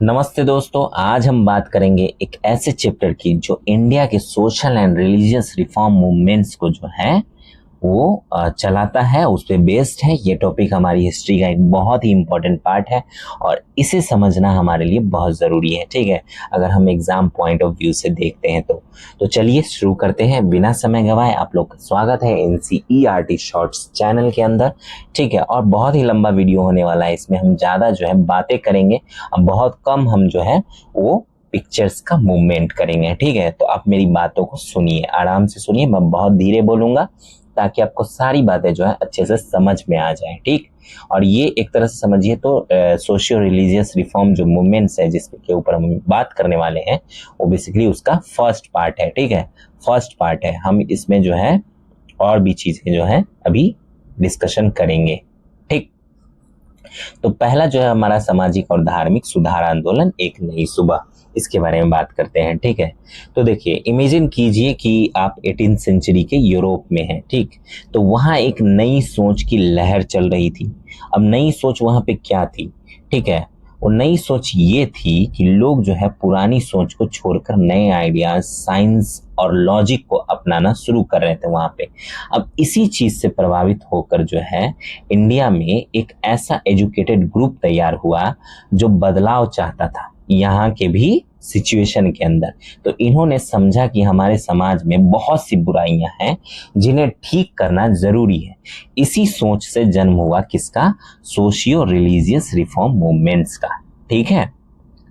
नमस्ते दोस्तों, आज हम बात करेंगे एक ऐसे चैप्टर की जो इंडिया के social and religious reform movements को जो है वो चलाता है, उस पे बेस्ड है। ये टॉपिक हमारी हिस्ट्री का एक बहुत ही इंपॉर्टेंट पार्ट है और इसे समझना हमारे लिए बहुत ज़रूरी है। ठीक है, अगर हम एग्जाम पॉइंट ऑफ व्यू से देखते हैं तो चलिए शुरू करते हैं बिना समय गवाए। आप लोग का स्वागत है NCERT शॉर्ट्स चैनल के अंदर। ठीक है, और बहुत ही लंबा वीडियो होने वाला है, इसमें हम ज़्यादा जो है बातें करेंगे, अब बहुत कम हम जो है वो पिक्चर्स का मूवमेंट करेंगे। ठीक है, तो आप मेरी बातों को सुनिए, आराम से सुनिए, मैं बहुत धीरे बोलूंगा ताकि आपको सारी बातें जो है अच्छे से समझ में आ जाए। ठीक, और ये एक तरह से समझिए तो सोशियो रिलीजियस रिफॉर्म जो मूवमेंट्स है जिसके के ऊपर हम बात करने वाले हैं वो बेसिकली उसका फर्स्ट पार्ट है। ठीक है, फर्स्ट पार्ट है। हम इसमें जो है और भी चीजें जो है अभी डिस्कशन करेंगे। ठीक, तो पहला जो है हमारा सामाजिक और धार्मिक सुधार आंदोलन एक नई सुबह, इसके बारे में बात करते हैं। ठीक है, तो देखिए, इमेजिन कीजिए कि आप 18th सेंचुरी के यूरोप में हैं। ठीक, तो वहां एक नई सोच की लहर चल रही थी। अब नई सोच वहां पे क्या थी? ठीक है, वो नई सोच ये थी कि लोग जो है पुरानी सोच को छोड़कर नए आइडियाज, साइंस और लॉजिक को अपनाना शुरू कर रहे थे वहां पे। अब इसी चीज से प्रभावित होकर जो है इंडिया में एक ऐसा एजुकेटेड ग्रुप तैयार हुआ जो बदलाव चाहता था यहाँ के भी सिचुएशन के अंदर। तो इन्होंने समझा कि हमारे समाज में बहुत सी बुराइयां हैं जिन्हें ठीक करना जरूरी है। इसी सोच से जन्म हुआ किसका? सोशियो रिलीजियस रिफॉर्म मूवमेंट्स का। ठीक है,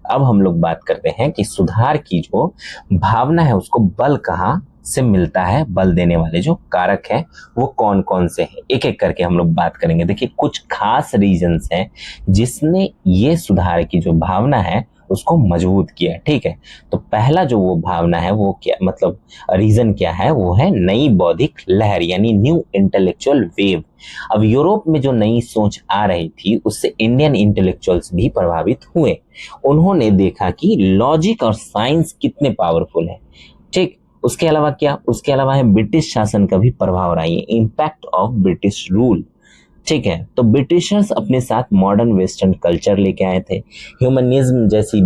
अब हम लोग बात करते हैं कि सुधार की जो भावना है उसको बल कहाँ से मिलता है, बल देने वाले जो कारक हैं वो कौन कौन से हैं, एक एक करके हम लोग बात करेंगे। देखिए, कुछ खास रीजंस हैं जिसने ये सुधार की जो भावना है उसको मजबूत किया। ठीक है, तो पहला जो वो भावना है वो क्या, मतलब रीजन क्या है, वो है नई बौद्धिक लहर यानी न्यू इंटेलेक्चुअल वेव। अब यूरोप में जो नई सोच आ रही थी उससे इंडियन इंटेलेक्चुअल्स भी प्रभावित हुए। उन्होंने देखा कि लॉजिक और साइंस कितने पावरफुल है। ठीक, उसके अलावा क्या, उसके अलावा है ब्रिटिश शासन का भी प्रभाव रहा है, इम्पैक्ट ऑफ ब्रिटिश रूल। ठीक है, तो ब्रिटिशर्स अपने साथ मॉडर्न वेस्टर्न कल्चर लेके आए थे, ह्यूमनिज्म जैसी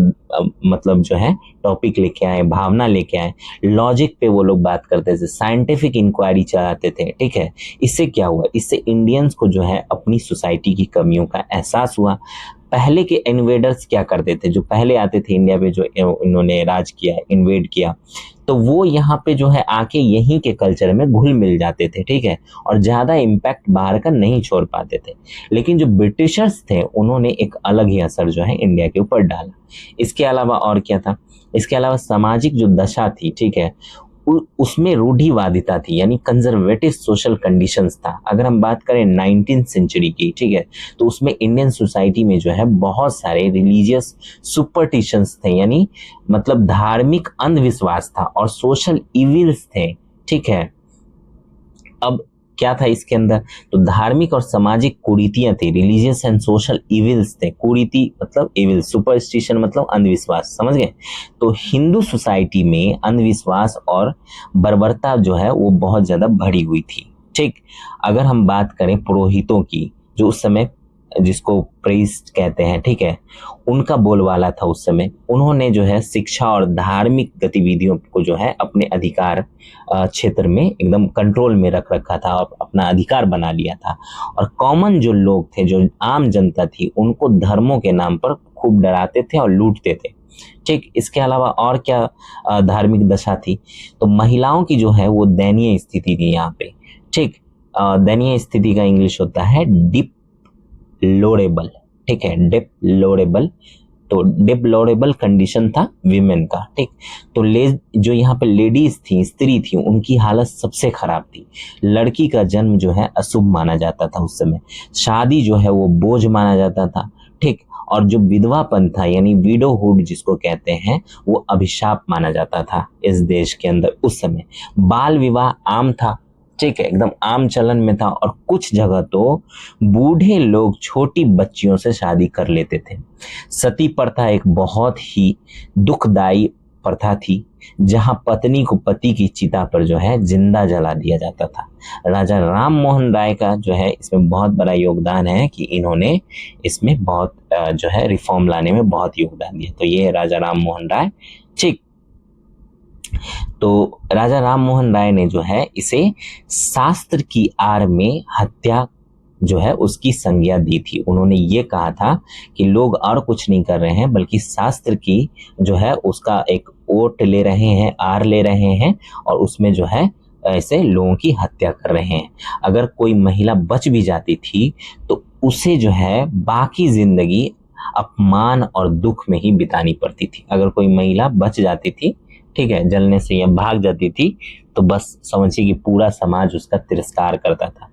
मतलब जो है टॉपिक लेके आए, भावना लेके आए, लॉजिक पे वो लोग बात करते थे, साइंटिफिक इंक्वायरी चलाते थे। ठीक है, इससे क्या हुआ, इससे इंडियंस को जो है अपनी सोसाइटी की कमियों का एहसास हुआ। पहले के इन्वेडर्स क्या करते थे, जो पहले आते थे इंडिया पे, जो इन्होंने राज किया, इन्वेड किया, तो वो यहाँ पे जो है आके यहीं के कल्चर में घुल मिल जाते थे। ठीक है, और ज्यादा इम्पैक्ट बाहर का नहीं छोड़ पाते थे। लेकिन जो ब्रिटिशर्स थे उन्होंने एक अलग ही असर जो है इंडिया के ऊपर डाला। इसके अलावा और क्या था, इसके अलावा सामाजिक जो दशा थी, ठीक है, उसमें रूढ़िवादिता थी यानी कंजर्वेटिव सोशल कंडीशंस था। अगर हम बात करें 19th सेंचुरी की, ठीक है, तो उसमें इंडियन सोसाइटी में जो है बहुत सारे रिलीजियस सुपरस्टिशंस थे, यानी मतलब धार्मिक अंधविश्वास था और सोशल इविल्स थे। ठीक है, अब क्या था इसके अंदर, तो धार्मिक और सामाजिक कुरीतियां थी, रिलीजियस एंड सोशल इविल्स थे। कुरीति मतलब इविल, सुपरस्टिशन मतलब अंधविश्वास, समझ गए। तो हिंदू सोसाइटी में अंधविश्वास और बर्बरता जो है वो बहुत ज्यादा बढ़ी हुई थी। ठीक, अगर हम बात करें पुरोहितों की, जो उस समय जिसको प्रीस्ट कहते हैं, ठीक है, उनका बोलबाला था उस समय। उन्होंने जो है शिक्षा और धार्मिक गतिविधियों को जो है अपने अधिकार क्षेत्र में एकदम कंट्रोल में रख रखा था और अपना अधिकार बना लिया था। और कॉमन जो लोग थे, जो आम जनता थी, उनको धर्मों के नाम पर खूब डराते थे और लूटते थे। ठीक, इसके अलावा और क्या धार्मिक दशा थी, तो महिलाओं की जो है वो दयनीय स्थिति थी यहाँ पे। ठीक, दयनीय स्थिति का इंग्लिश होता है डिप्लोरेबल। ठीक है, डिप्लोरेबल, तो डिप्लोरेबल कंडीशन था विमेन का। ठीक, तो जो यहाँ पे लेडीज थी, स्त्री थी, उनकी हालत सबसे खराब थी। लड़की का जन्म जो है अशुभ माना जाता था उस समय, शादी जो है वो बोझ माना जाता था। ठीक, और जो विधवापन था यानी विडोहुड जिसको कहते हैं, वो अभिशाप माना जाता था इस देश के अंदर उस समय। बाल विवाह आम था, ठीक है, एकदम आम चलन में था, और कुछ जगह तो बूढ़े लोग छोटी बच्चियों से शादी कर लेते थे। सती प्रथा एक बहुत ही दुखदाई प्रथा थी जहां पत्नी को पति की चिता पर जो है जिंदा जला दिया जाता था। राजा राम मोहन राय का जो है इसमें बहुत बड़ा योगदान है कि इन्होंने इसमें बहुत जो है रिफॉर्म लाने में बहुत योगदान दिया। तो ये है राजा राम मोहन राय। ठीक, तो राजा राम मोहन राय ने जो है इसे शास्त्र की आड़ में हत्या जो है उसकी संज्ञा दी थी। उन्होंने ये कहा था कि लोग और कुछ नहीं कर रहे हैं बल्कि शास्त्र की जो है उसका एक ओट ले रहे हैं, आर ले रहे हैं और उसमें जो है ऐसे लोगों की हत्या कर रहे हैं। अगर कोई महिला बच भी जाती थी तो उसे जो है बाकी जिंदगी अपमान और दुख में ही बितानी पड़ती थी। अगर कोई महिला बच जाती थी, ठीक है, जलने से या भाग जाती थी, तो बस समझिए कि पूरा समाज उसका तिरस्कार करता था।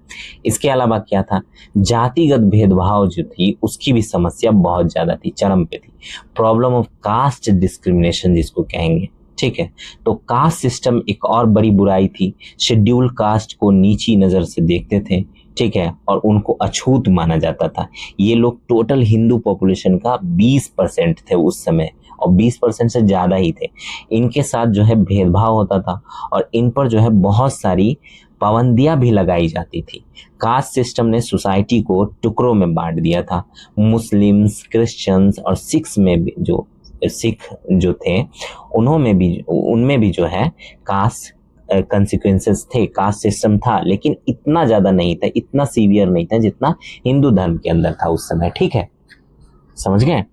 इसके अलावा क्या था, जातिगत भेदभाव जो थी उसकी भी समस्या बहुत ज्यादा थी, चरम पे थी। प्रॉब्लम ऑफ कास्ट डिस्क्रिमिनेशन जिसको कहेंगे, ठीक है। तो कास्ट सिस्टम एक और बड़ी बुराई थी। शेड्यूल कास्ट को नीची नजर से देखते थे, ठीक है, और उनको अछूत माना जाता था। ये लोग टोटल हिंदू पॉपुलेशन का 20% थे उस समय और 20% से ज्यादा ही थे। इनके साथ जो है भेदभाव होता था और इन पर जो है बहुत सारी पाबंदियां भी लगाई जाती थी। कास्ट सिस्टम ने सोसाइटी को टुकड़ों में बांट दिया था। मुस्लिम्स, क्रिश्चियंस और सिख्स में भी सिख जो थे उनमें भी जो है कास्ट कंसिक्वेंसेस थे, कास्ट सिस्टम था, लेकिन इतना ज्यादा नहीं था, इतना सीवियर नहीं था जितना हिंदू धर्म के अंदर था उस समय। ठीक है, समझ गए।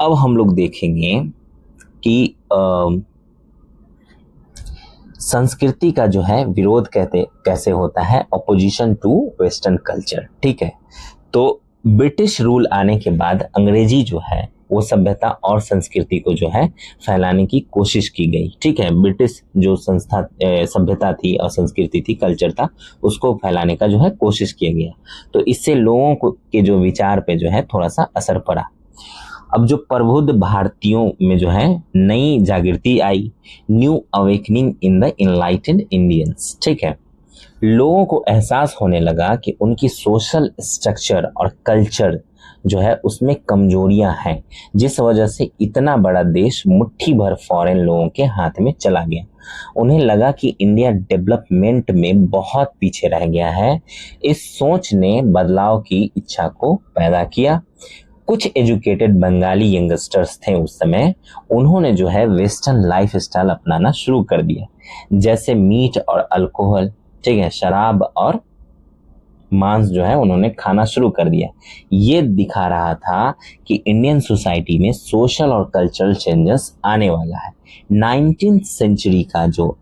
अब हम लोग देखेंगे कि संस्कृति का जो है विरोध कैसे होता है, अपोजिशन टू वेस्टर्न कल्चर। ठीक है, तो ब्रिटिश रूल आने के बाद अंग्रेजी जो है वो सभ्यता और संस्कृति को जो है फैलाने की कोशिश की गई। ठीक है, ब्रिटिश जो सभ्यता थी और संस्कृति थी, कल्चर था, उसको फैलाने का जो है कोशिश किया गया। तो इससे लोगों को के जो विचार पे जो है थोड़ा सा असर पड़ा। अब जो प्रबुद्ध भारतीयों में जो है नई जागृति आई, new awakening in the enlightened Indians. ठीक है, लोगों को एहसास होने लगा कि उनकी सोशल स्ट्रक्चर और कल्चर जो है उसमें कमजोरियां हैं, जिस वजह से इतना बड़ा देश मुट्ठी भर फॉरेन लोगों के हाथ में चला गया। उन्हें लगा कि इंडिया डेवलपमेंट में बहुत पीछे रह गया है। इस सोच ने बदलाव की इच्छा को पैदा किया। कुछ एजुकेटेड बंगाली यंगस्टर्स थे उस समय, उन्होंने जो है वेस्टर्न लाइफस्टाइल अपनाना शुरू कर दिया, जैसे मीट और अल्कोहल, ठीक है, शराब और मांस जो है उन्होंने खाना शुरू कर दिया। ये दिखा रहा था कि इंडियन सोसाइटी में सोशल और कल्चरल चेंजेस आने वाला है। 19th सेंचुरी का जो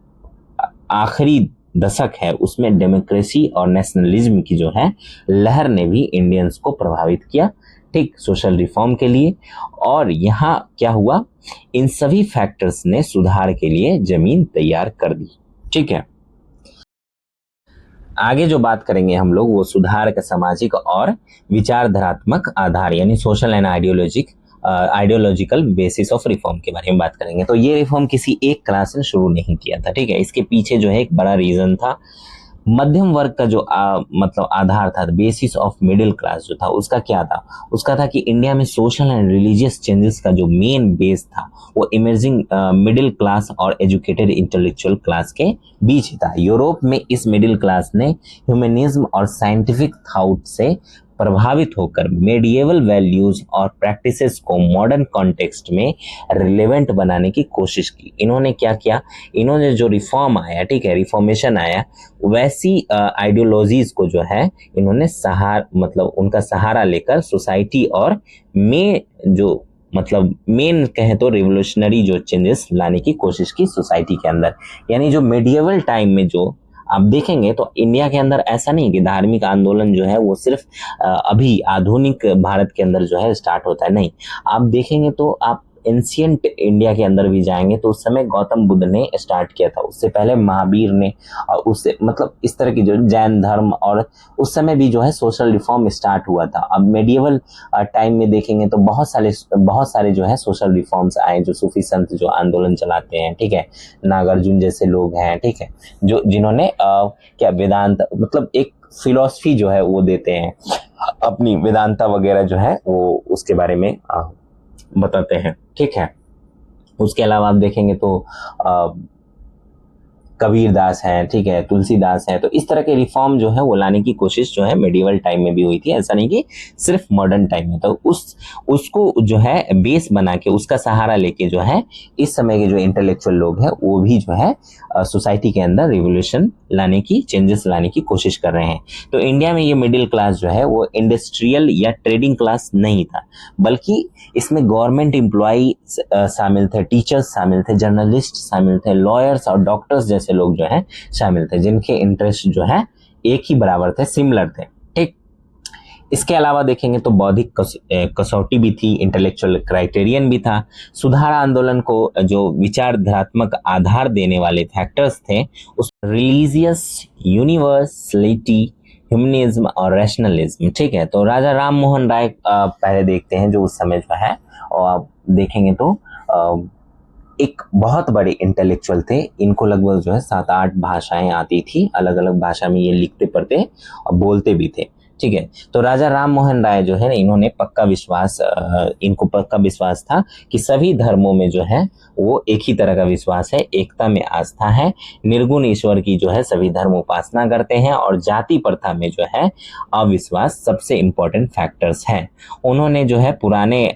आखिरी दशक है उसमें डेमोक्रेसी और नेशनलिज्म की जो है लहर ने भी इंडियंस को प्रभावित किया, ठीक, सोशल रिफॉर्म के लिए। और यहाँ क्या हुआ, इन सभी फैक्टर्स ने सुधार के लिए जमीन तैयार कर दी। ठीक है, आगे जो बात करेंगे हम लोग वो सुधार का सामाजिक और विचारधारात्मक आधार यानी social and ideological basis of reform के बारे में बात करेंगे। तो ये रिफॉर्म किसी एक क्लास ने शुरू नहीं किया था। ठीक है, इसके पीछे जो है एक बड़ा रीजन था। मध्यम वर्ग का जो मतलब आधार था, बेसिस ऑफ मिडिल क्लास जो था, उसका क्या था, उसका था कि इंडिया में सोशल एंड रिलीजियस चेंजेस का जो मेन बेस था वो इमर्जिंग मिडिल क्लास और एजुकेटेड इंटेलेक्चुअल क्लास के बीच ही था। यूरोप में इस मिडिल क्लास ने ह्यूमनिज्म और साइंटिफिक थॉट से प्रभावित होकर मेडिएवल वैल्यूज और प्रैक्टिसेस को मॉडर्न कॉन्टेक्स्ट में रिलेवेंट बनाने की कोशिश की। इन्होंने क्या किया, इन्होंने जो रिफॉर्म आया, ठीक है, रिफॉर्मेशन आया, वैसी आइडियोलॉजीज को जो है इन्होंने मतलब उनका सहारा लेकर सोसाइटी और में जो मतलब मेन कहें तो रिवोल्यूशनरी जो चेंजेस लाने की कोशिश की सोसाइटी के अंदर। यानी जो मेडिएवल टाइम में जो आप देखेंगे तो इंडिया के अंदर ऐसा नहीं कि धार्मिक आंदोलन जो है वो सिर्फ अभी आधुनिक भारत के अंदर जो है स्टार्ट होता है, नहीं। आप देखेंगे तो आप एंशियंट इंडिया के अंदर भी जाएंगे तो उस समय गौतम बुद्ध ने स्टार्ट किया था, उससे पहले महावीर ने, और उससे मतलब इस तरह की जो जैन धर्म, और उस समय भी जो है सोशल रिफॉर्म स्टार्ट हुआ था। अब मेडिएवल टाइम में देखेंगे तो बहुत सारे जो है सोशल रिफॉर्म्स आए, जो सूफी संत जो आंदोलन चलाते हैं, ठीक है, नागार्जुन जैसे लोग हैं, ठीक है, जो जिन्होंने क्या वेदांत मतलब एक फिलॉसफी जो है वो देते हैं अपनी, वेदांता वगैरह जो है वो उसके बारे में बताते हैं, ठीक है। उसके अलावा आप देखेंगे तो कबीर दास है, ठीक है, तुलसीदास है। तो इस तरह के रिफॉर्म जो है वो लाने की कोशिश जो है मेडिवल टाइम में भी हुई थी, ऐसा नहीं कि सिर्फ मॉडर्न टाइम में। तो उसको जो है बेस बना के, उसका सहारा लेके जो है इस समय के जो इंटेलेक्चुअल लोग हैं वो भी जो है सोसाइटी के अंदर रिवोल्यूशन लाने की, चेंजेस लाने की कोशिश कर रहे हैं। तो इंडिया में ये मिडिल क्लास जो है वो इंडस्ट्रियल या ट्रेडिंग क्लास नहीं था, बल्कि इसमें गवर्नमेंट एम्प्लॉय शामिल थे, टीचर्स शामिल थे, जर्नलिस्ट शामिल थे, लॉयर्स और डॉक्टर्स जैसे लोग जो है शामिल थे, जिनके इंटरेस्ट जो है एक ही बराबर थे, सिमिलर थे, ठीक। इसके अलावा देखेंगे तो बौद्धिक कसौटी भी थी, इंटेलेक्चुअल क्राइटेरियन भी था। सुधार आंदोलन को जो विचारधात्मक आधार देने वाले फैक्टर्स थे, उस रिलीजियस यूनिवर्सलिटी, ह्यूमनिज्म और रैशनलिज्म, ठीक है। तो राजा राम मोहन राय पहले देखते हैं, जो उस समय जो है, और आप देखेंगे तो एक बहुत बड़े इंटेलेक्चुअल थे। इनको लगभग जो है 7-8 भाषाएं आती थी, अलग अलग भाषा में ये लिखते पढ़ते और बोलते भी थे, ठीक है। तो राजा राम मोहन राय जो है, इनको पक्का विश्वास था कि सभी धर्मों में जो है वो एक ही तरह का विश्वास है, एकता में आस्था है, निर्गुण ईश्वर की जो है सभी धर्म उपासना करते हैं, और जाति प्रथा में जो है अविश्वास सबसे इम्पोर्टेंट फैक्टर्स है। उन्होंने जो है पुराने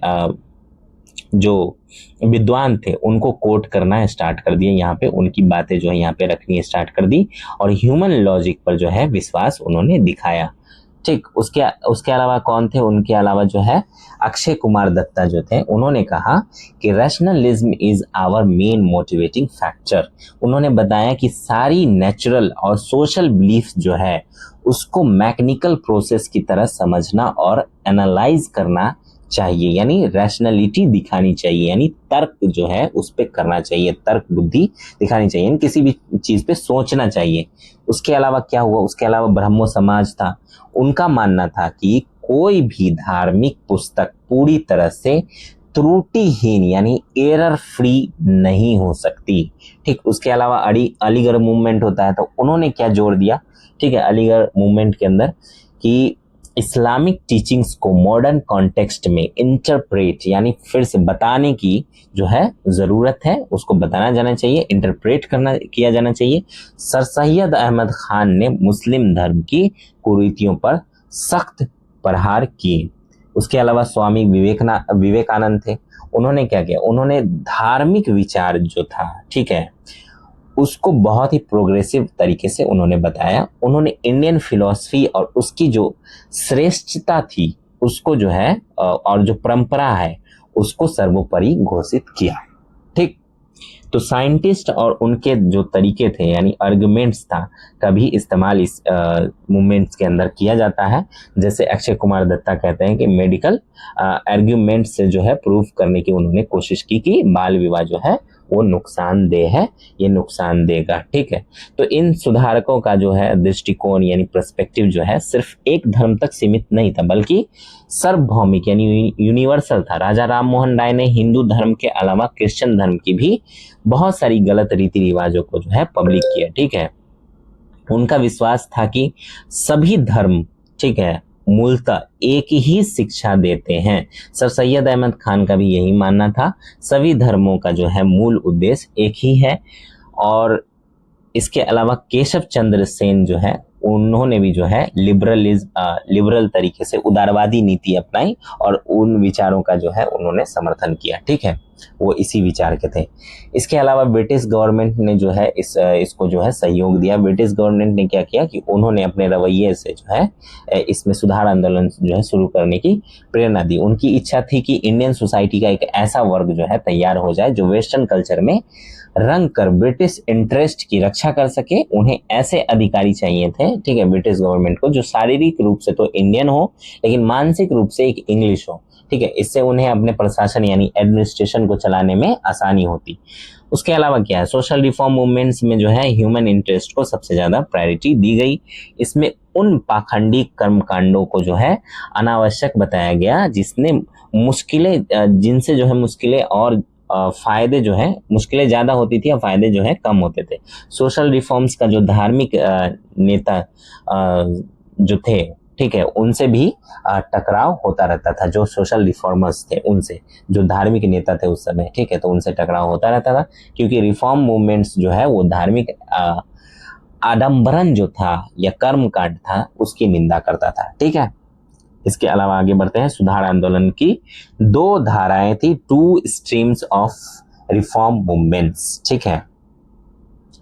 जो विद्वान थे उनको कोट करना स्टार्ट कर दिया, यहाँ पे उनकी बातें जो है यहाँ पे रखनी स्टार्ट कर दी, और ह्यूमन लॉजिक पर जो है विश्वास उन्होंने दिखाया, ठीक। उसके अलावा कौन थे, उनके अलावा जो है अक्षय कुमार दत्ता जो थे, उन्होंने कहा कि rationalism is our main motivating factor. उन्होंने बताया कि सारी नेचुरल और सोशल बिलीफ जो है उसको मैकेनिकल प्रोसेस की तरह समझना और एनालाइज करना चाहिए, यानी रैशनलिटी दिखानी चाहिए, यानी तर्क जो है उस पे करना चाहिए, तर्क बुद्धि दिखानी चाहिए, यानी किसी भी चीज पे सोचना चाहिए। उसके अलावा क्या हुआ, उसके अलावा ब्रह्मो समाज था, उनका मानना था कि कोई भी धार्मिक पुस्तक पूरी तरह से त्रुटिहीन यानी एरर फ्री नहीं हो सकती, ठीक। उसके अलावा अलीगढ़ मूवमेंट होता है, तो उन्होंने क्या जोड़ दिया, ठीक है, अलीगढ़ मूवमेंट के अंदर, कि इस्लामिक टीचिंग्स को मॉडर्न कॉन्टेक्स्ट में इंटरप्रेट यानी फिर से बताने की जो है ज़रूरत है, उसको बताना जाना चाहिए, इंटरप्रेट किया जाना चाहिए। सर सैयद अहमद खान ने मुस्लिम धर्म की कुरीतियों पर सख्त प्रहार किए। उसके अलावा स्वामी विवेकानंद थे, उन्होंने क्या किया, उन्होंने धार्मिक विचार जो था, ठीक है, उसको बहुत ही प्रोग्रेसिव तरीके से उन्होंने बताया। उन्होंने इंडियन फिलॉसफी और उसकी जो श्रेष्ठता थी उसको जो है और जो परंपरा है उसको सर्वोपरि घोषित किया, ठीक। तो साइंटिस्ट और उनके जो तरीके थे यानी आर्गुमेंट्स था का भी इस्तेमाल इस मूवमेंट्स के अंदर किया जाता है। जैसे अक्षय कुमार दत्ता कहते हैं कि मेडिकल आर्गुमेंट से जो है प्रूफ करने की उन्होंने कोशिश की कि बाल विवाह जो है वो नुकसानदेह है, ये नुकसान देगा, ठीक है। तो इन सुधारकों का जो है दृष्टिकोण यानी पर्सपेक्टिव जो है सिर्फ एक धर्म तक सीमित नहीं था, बल्कि सार्वभौमिक यानी यूनिवर्सल था। राजा राम मोहन राय ने हिंदू धर्म के अलावा क्रिश्चियन धर्म की भी बहुत सारी गलत रीति रिवाजों को जो है पब्लिक किया, ठीक है। उनका विश्वास था कि सभी धर्म, ठीक है, मूलतः एक ही शिक्षा देते हैं। सर सैयद अहमद खान का भी यही मानना था, सभी धर्मों का जो है मूल उद्देश्य एक ही है। और इसके अलावा केशव चंद्र सेन जो है उन्होंने भी जो है लिबरल तरीके से उदारवादी नीति अपनाई और उन विचारों का जो है उन्होंने समर्थन किया, ठीक है, वो इसी विचार के थे। इसके अलावा ब्रिटिश गवर्नमेंट ने जो है इसको जो है सहयोग दिया। ब्रिटिश गवर्नमेंट ने क्या किया कि उन्होंने अपने रवैये से जो है इसमें सुधार आंदोलन जो है शुरू करने की प्रेरणा दी। उनकी इच्छा थी कि इंडियन सोसाइटी का एक ऐसा वर्ग जो है तैयार हो जाए जो वेस्टर्न कल्चर में रंग कर ब्रिटिश इंटरेस्ट की रक्षा कर सके। उन्हें ऐसे अधिकारी चाहिए थे, ठीक है, ब्रिटिश गवर्नमेंट को, जो शारीरिक रूप से तो इंडियन हो लेकिन मानसिक रूप से एक इंग्लिश हो, ठीक है। इससे उन्हें अपने प्रशासन यानी एडमिनिस्ट्रेशन को चलाने में आसानी होती। उसके अलावा क्या है, सोशल रिफॉर्म मूवमेंट्स में जो है ह्यूमन इंटरेस्ट को सबसे ज्यादा प्रायोरिटी दी गई। इसमें उन पाखंडी कर्मकांडों को जो है अनावश्यक बताया गया जिनसे जो है मुश्किलें और फायदे जो है, मुश्किलें ज्यादा होती थी और फायदे जो है कम होते थे। सोशल रिफॉर्म्स का जो धार्मिक नेता जो थे ठीक है, उनसे भी टकराव होता रहता था, जो सोशल रिफॉर्मर्स थे उनसे, जो धार्मिक नेता थे उस समय, ठीक है, तो उनसे टकराव होता रहता था, क्योंकि रिफॉर्म मूवमेंट्स जो है वो धार्मिक आडंबरन जो था या कर्म कांड था उसकी निंदा करता था, ठीक है। इसके अलावा आगे बढ़ते हैं। सुधार आंदोलन की दो धाराएं थी, two streams of reform movements, ठीक है।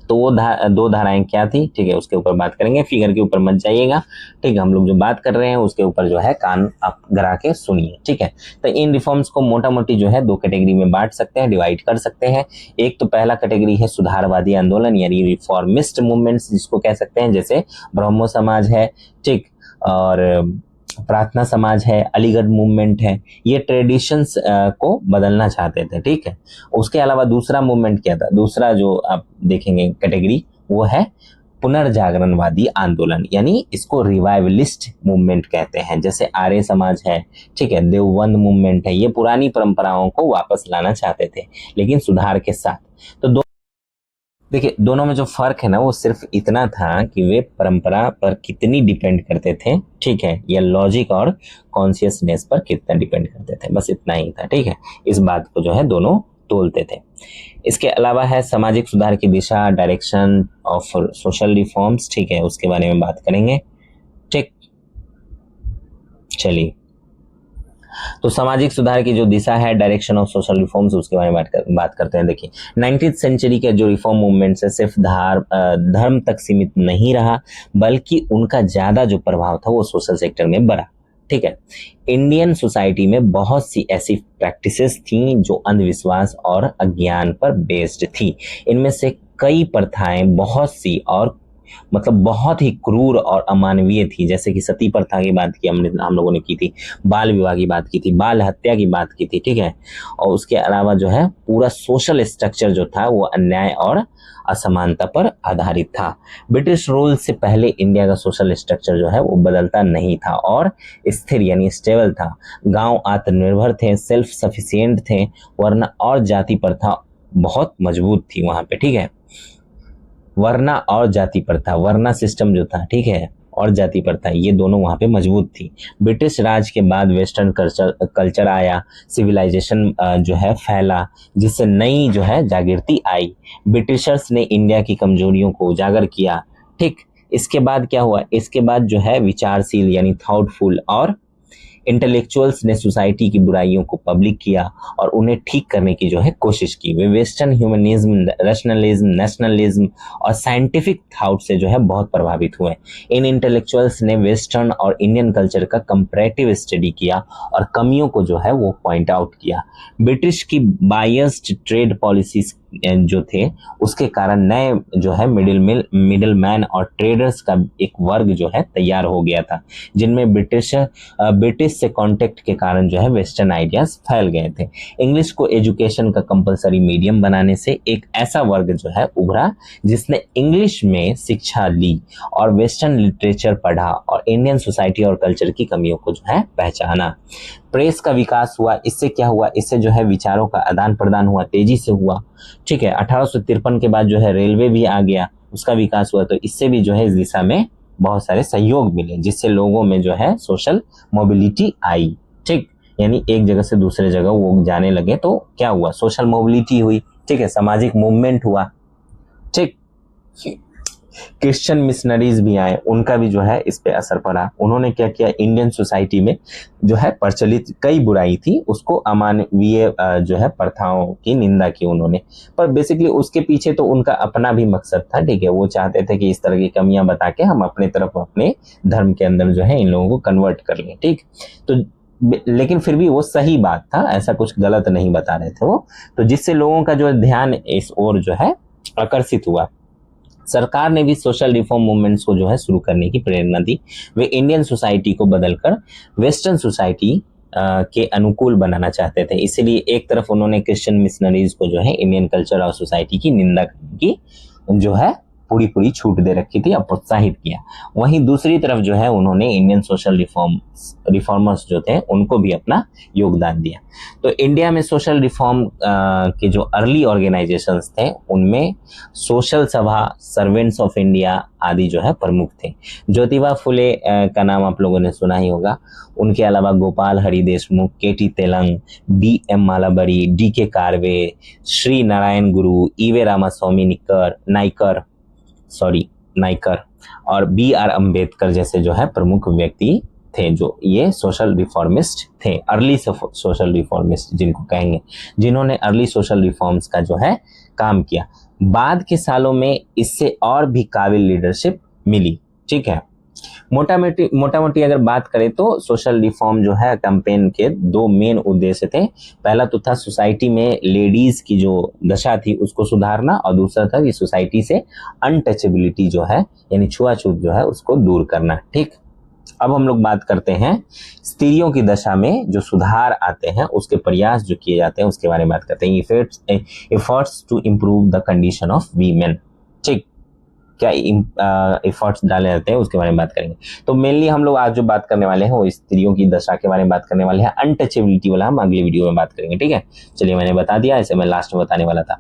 तो वो दो धाराएं क्या थी, ठीक है, उसके ऊपर बात करेंगे। फिगर के ऊपर मत जाइएगा, ठीक है, हम लोग जो बात कर रहे हैं उसके ऊपर जो है कान आप गरा के सुनिए, ठीक है। तो इन रिफॉर्म्स को मोटा मोटी जो है दो कैटेगरी में बांट सकते हैं, डिवाइड कर सकते हैं। एक तो पहला कैटेगरी है सुधारवादी आंदोलन यानी रिफॉर्मिस्ट मूवमेंट्स जिसको कह सकते हैं, जैसे ब्रह्मो समाज है, ठीक, और प्रार्थना समाज है, अलीगढ़ मूवमेंट है, ये ट्रेडिशंस को बदलना चाहते थे, ठीक है। उसके अलावा दूसरा मूवमेंट क्या था, दूसरा जो आप देखेंगे कैटेगरी वो है पुनर्जागरणवादी आंदोलन, यानी इसको रिवाइवलिस्ट मूवमेंट कहते हैं, जैसे आर्य समाज है, ठीक है, देवबंद मूवमेंट है। ये पुरानी परंपराओं को वापस लाना चाहते थे लेकिन सुधार के साथ। तो देखिए दोनों में जो फर्क है ना वो सिर्फ इतना था कि वे परंपरा पर कितनी डिपेंड करते थे, ठीक है, या लॉजिक और कॉन्शियसनेस पर कितना डिपेंड करते थे, बस इतना ही था, ठीक है। इस बात को जो है दोनों तोलते थे। इसके अलावा है सामाजिक सुधार की दिशा, डायरेक्शन ऑफ सोशल रिफॉर्म्स, ठीक है, उसके बारे में बात करेंगे, ठीक। चलिए, तो सामाजिक सुधार की जो दिशा है, डायरेक्शन ऑफ सोशल रिफॉर्म्स, उसके बारे में बात करते हैं। देखिए 19th सेंचुरी के जो रिफॉर्म मूवमेंट्स है सिर्फ धर्म तक सीमित नहीं रहा, बल्कि उनका ज्यादा जो प्रभाव था वो सोशल सेक्टर में बढ़ा, ठीक है। इंडियन सोसाइटी में बहुत सी ऐसी प्रैक्टिसेस थी जो अंधविश्वास और अज्ञान पर बेस्ड थी। इनमें से कई प्रथाएं बहुत सी और मतलब बहुत ही क्रूर और अमानवीय थी, जैसे कि सती प्रथा की बात की हम लोगों ने की थी, बाल विवाह की बात की थी, बाल हत्या की बात की थी, ठीक है। और उसके अलावा जो है पूरा सोशल स्ट्रक्चर जो था वो अन्याय और असमानता पर आधारित था। ब्रिटिश रूल से पहले इंडिया का सोशल स्ट्रक्चर जो है वो बदलता नहीं था और स्थिर यानी स्टेबल था। गांव आत्मनिर्भर थे, सेल्फ सफिशिएंट थे, वरना और जाति प्रथा बहुत मजबूत थी वहां पे, ठीक है। वरना और जाति प्रथा, वरना सिस्टम जो था, ठीक है, और जाति प्रथा, ये दोनों वहां पे मजबूत थी। ब्रिटिश राज के बाद वेस्टर्न कल्चर आया, सिविलाइजेशन जो है फैला, जिससे नई जो है जागृति आई। ब्रिटिशर्स ने इंडिया की कमजोरियों को उजागर किया, ठीक। इसके बाद क्या हुआ, इसके बाद जो है विचारशील यानी थॉटफुल और इंटेलेक्चुअल्स ने सोसाइटी की बुराइयों को पब्लिक किया और उन्हें ठीक करने की जो है कोशिश की। वे वेस्टर्न ह्यूमनिज्म, रैशनलिज्म, नेशनलिज्म और साइंटिफिक थॉट से जो है बहुत प्रभावित हुए। इन इंटेलेक्चुअल्स ने वेस्टर्न और इंडियन कल्चर का कंपैरेटिव स्टडी किया और कमियों को जो है वो पॉइंट आउट किया। ब्रिटिश की बायस्ड ट्रेड पॉलिसीज जो थे उसके कारण नए जो है मिडिल मैन और ट्रेडर्स का एक वर्ग जो है तैयार हो गया था, जिनमें ब्रिटिश से कांटेक्ट के कारण जो है वेस्टर्न आइडियाज फैल गए थे। इंग्लिश को एजुकेशन का कंपलसरी मीडियम बनाने से एक ऐसा वर्ग जो है उभरा जिसने इंग्लिश में शिक्षा ली और वेस्टर्न लिटरेचर पढ़ा और इंडियन सोसाइटी और कल्चर की कमियों को जो है पहचाना। प्रेस का विकास हुआ, इससे क्या हुआ, इससे जो है विचारों का आदान प्रदान हुआ, तेजी से हुआ, ठीक है। 1853 के बाद जो है रेलवे भी आ गया, उसका विकास हुआ, तो इससे भी जो है इस दिशा में बहुत सारे सहयोग मिले, जिससे लोगों में जो है सोशल मोबिलिटी आई, ठीक, यानी एक जगह से दूसरे जगह वो जाने लगे, तो क्या हुआ, सोशल मोबिलिटी हुई, ठीक है, सामाजिक मूवमेंट हुआ, ठीक। क्रिश्चियन मिशनरीज भी आए, उनका भी जो है इस पे असर पड़ा। उन्होंने क्या किया, इंडियन सोसाइटी में जो है प्रचलित कई बुराई थी उसको अमानवीय जो है प्रथाओं की निंदा की उन्होंने, पर बेसिकली उसके पीछे तो उनका अपना भी मकसद था, ठीक है। वो चाहते थे कि इस तरह की कमियां बता के हम अपने तरफ अपने धर्म के अंदर जो है इन लोगों को कन्वर्ट कर लें, ठीक। तो लेकिन फिर भी वो सही बात था, ऐसा कुछ गलत नहीं बता रहे थे वो, तो जिससे लोगों का जो ध्यान इस ओर जो है आकर्षित हुआ। सरकार ने भी सोशल रिफॉर्म मूवमेंट्स को जो है शुरू करने की प्रेरणा दी। वे इंडियन सोसाइटी को बदलकर वेस्टर्न सोसाइटी के अनुकूल बनाना चाहते थे, इसलिए एक तरफ उन्होंने क्रिश्चियन मिशनरीज को जो है इंडियन कल्चर और सोसाइटी की निंदा करने की जो है पूरी पूरी छूट दे रखी थी और प्रोत्साहित किया। वहीं दूसरी तरफ जो है उन्होंने इंडियन सोशल रिफॉर्मर्स जो थे उनको भी अपना योगदान दिया। तो इंडिया में सोशल रिफॉर्म के जो अर्ली ऑर्गेनाइजेशंस थे उनमें सोशल सभा, सर्वेंट्स ऑफ इंडिया आदि जो है प्रमुख थे। ज्योतिबा फुले का नाम आप लोगों ने सुना ही होगा। उनके अलावा गोपाल हरि देशमुख, केटी तेलंग, बी.एम. मालाबरी, डी.के. कार्वे, श्री नारायण गुरु, ईवे रामास्वामी नाइकर और बी.आर. अम्बेडकर जैसे जो है प्रमुख व्यक्ति थे जो ये सोशल रिफॉर्मिस्ट थे, अर्ली सोशल रिफॉर्मिस्ट जिनको कहेंगे, जिन्होंने अर्ली सोशल रिफॉर्म्स का जो है काम किया। बाद के सालों में इससे और भी काबिल लीडरशिप मिली। ठीक है, मोटा मोटी अगर बात करें तो सोशल रिफॉर्म जो है कैंपेन के दो मेन उद्देश्य थे। पहला तो था सोसाइटी में लेडीज की जो दशा थी उसको सुधारना, और दूसरा था कि सोसाइटी से अनटचेबिलिटी जो है यानी छुआछूत जो है उसको दूर करना। ठीक, अब हम लोग बात करते हैं स्त्रियों की दशा में जो सुधार आते हैं, उसके प्रयास जो किए जाते हैं उसके बारे में बात करते हैं। Efforts to improve the condition of women. ठीक, क्या एफर्ट्स डाले जाते हैं उसके बारे में बात करेंगे। तो मेनली हम लोग आज जो बात करने वाले हैं वो स्त्रियों की दशा के बारे में बात करने वाले हैं। अनटचेबिलिटी वाला हम अगली वीडियो में बात करेंगे। ठीक है, चलिए मैंने बता दिया, ऐसे मैं लास्ट में बताने वाला था।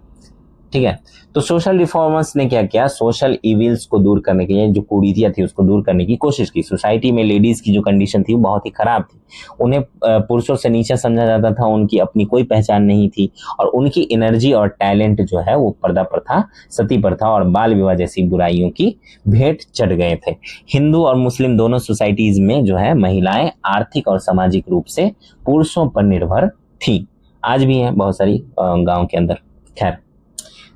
ठीक है, तो सोशल रिफॉर्मर्स ने क्या किया, सोशल इविल्स को दूर करने के लिए, जो कुरीतियां थी उसको दूर करने की कोशिश की। सोसाइटी में लेडीज की जो कंडीशन थी वो बहुत ही खराब थी। उन्हें पुरुषों से नीचे समझा जाता था, उनकी अपनी कोई पहचान नहीं थी, और उनकी एनर्जी और टैलेंट जो है वो पर्दा प्रथा, सती प्रथा और बाल विवाह जैसी बुराइयों की भेंट चढ़ गए थे। हिंदू और मुस्लिम दोनों सोसाइटीज में जो है महिलाएं आर्थिक और सामाजिक रूप से पुरुषों पर निर्भर थी। आज भी है बहुत सारी गाँव के अंदर। खैर,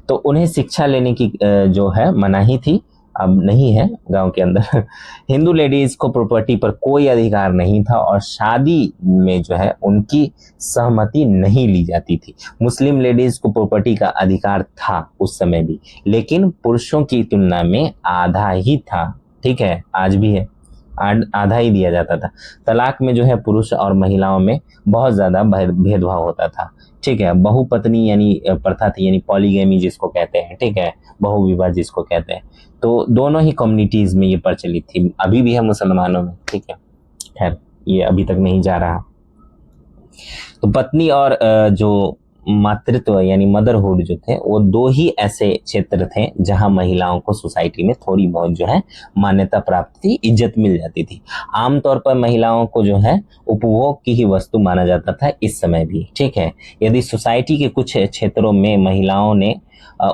तो उन्हें शिक्षा लेने की जो है मनाही थी, अब नहीं है गांव के अंदर। हिंदू लेडीज को प्रॉपर्टी पर कोई अधिकार नहीं था और शादी में जो है उनकी सहमति नहीं ली जाती थी। मुस्लिम लेडीज को प्रॉपर्टी का अधिकार था उस समय भी, लेकिन पुरुषों की तुलना में आधा ही था। ठीक है, आज भी है, आधा ही दिया जाता था। तलाक में जो है पुरुष और महिलाओं में बहुत ज़्यादा भेदभाव होता था। ठीक है, बहुपत्नी यानी प्रथा थी, यानी पॉलीगैमी जिसको कहते हैं। ठीक है, बहुविवाह जिसको कहते हैं। तो दोनों ही कम्युनिटीज़ में ये प्रचलित थी, अभी भी है मुसलमानों में। ठीक है, खैर ये अभी तक नहीं जा रहा। तो पत्नी और जो मातृत्व यानी मदरहुड जो थे वो दो ही ऐसे क्षेत्र थे जहां महिलाओं को सोसाइटी में थोड़ी बहुत जो है मान्यता प्राप्त थी, इज्जत मिल जाती थी। आमतौर पर महिलाओं को जो है उपभोग की ही वस्तु माना जाता था इस समय भी। ठीक है, यदि सोसाइटी के कुछ क्षेत्रों में महिलाओं ने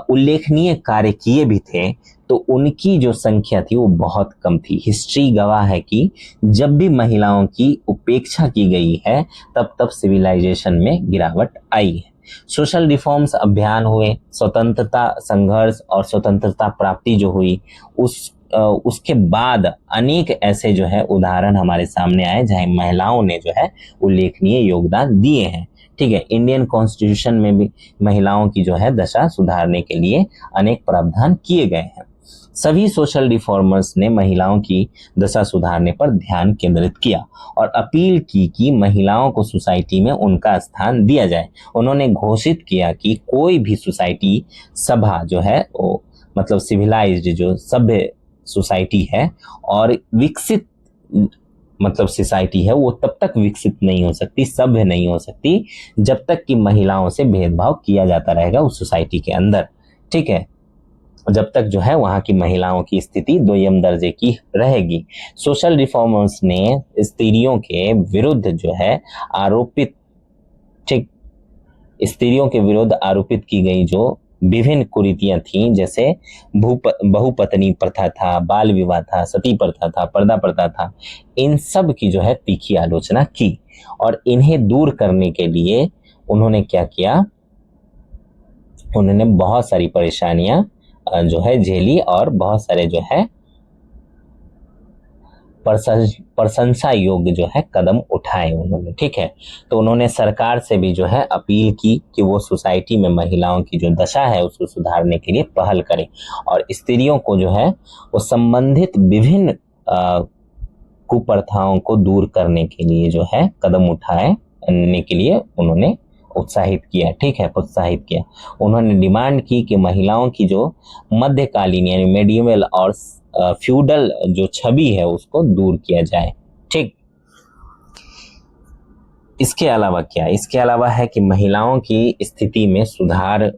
उल्लेखनीय कार्य किए भी थे तो उनकी जो संख्या थी वो बहुत कम थी। हिस्ट्री गवाह है कि जब भी महिलाओं की उपेक्षा की गई है तब तब सिविलाइजेशन में गिरावट आई है। सोशल रिफॉर्म्स अभियान हुए, स्वतंत्रता संघर्ष और स्वतंत्रता प्राप्ति जो हुई उसके बाद अनेक ऐसे जो है उदाहरण हमारे सामने आए जहां महिलाओं ने जो है उल्लेखनीय योगदान दिए हैं। ठीक है, इंडियन कॉन्स्टिट्यूशन में भी महिलाओं की जो है दशा सुधारने के लिए अनेक प्रावधान किए गए हैं। सभी सोशल रिफॉर्मर्स ने महिलाओं की दशा सुधारने पर ध्यान केंद्रित किया और अपील की कि महिलाओं को सोसाइटी में उनका स्थान दिया जाए। उन्होंने घोषित किया कि कोई भी सोसाइटी सभा जो है वो मतलब सिविलाइज्ड जो सभ्य सोसाइटी है और विकसित मतलब सोसाइटी है वो तब तक विकसित नहीं हो सकती, सभ्य नहीं हो सकती जब तक कि महिलाओं से भेदभाव किया जाता रहेगा उस सोसाइटी के अंदर। ठीक है, जब तक जो है वहां की महिलाओं की स्थिति दोयम दर्जे की रहेगी। सोशल रिफॉर्मर्स ने स्त्रियों के विरुद्ध जो है स्त्रियों के विरुद्ध आरोपित की गई जो विभिन्न कुरीतियां थीं, जैसे बहुपत्नी प्रथा था, बाल विवाह था, सती प्रथा था, पर्दा प्रथा था, इन सब की जो है तीखी आलोचना की और इन्हें दूर करने के लिए उन्होंने क्या किया, उन्होंने बहुत सारी परेशानियां जो है झेली और बहुत सारे जो है प्रशंसा योग्य जो है कदम उठाए उन्होंने। ठीक है, तो उन्होंने सरकार से भी जो है अपील की कि वो सोसाइटी में महिलाओं की जो दशा है उसको सुधारने के लिए पहल करें और स्त्रियों को जो है वो संबंधित विभिन्न कुप्रथाओं को दूर करने के लिए जो है कदम उठाने के लिए उन्होंने उत्साहित किया, ठीक है, प्रोत्साहित किया। उन्होंने डिमांड की कि महिलाओं की जो मध्यकालीन यानी मेडिएवल और फ्यूडल जो छवि है उसको दूर किया जाए, ठीक। इसके अलावा क्या, इसके अलावा है कि महिलाओं की स्थिति में सुधार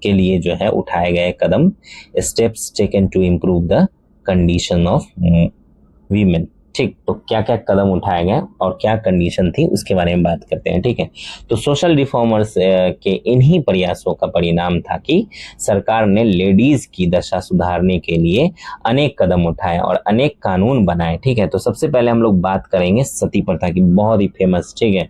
के लिए जो है उठाए गए कदम, steps taken to improve the condition of women, ठीक। तो क्या क्या कदम उठाए गए और क्या कंडीशन थी उसके बारे में बात करते हैं, ठीक है। तो सोशल रिफॉर्मर्स के इन्हीं प्रयासों का परिणाम था कि सरकार ने लेडीज की दशा सुधारने के लिए अनेक कदम उठाए और अनेक कानून बनाए, ठीक है। तो सबसे पहले हम लोग बात करेंगे सती प्रथा की, बहुत ही फेमस, ठीक है।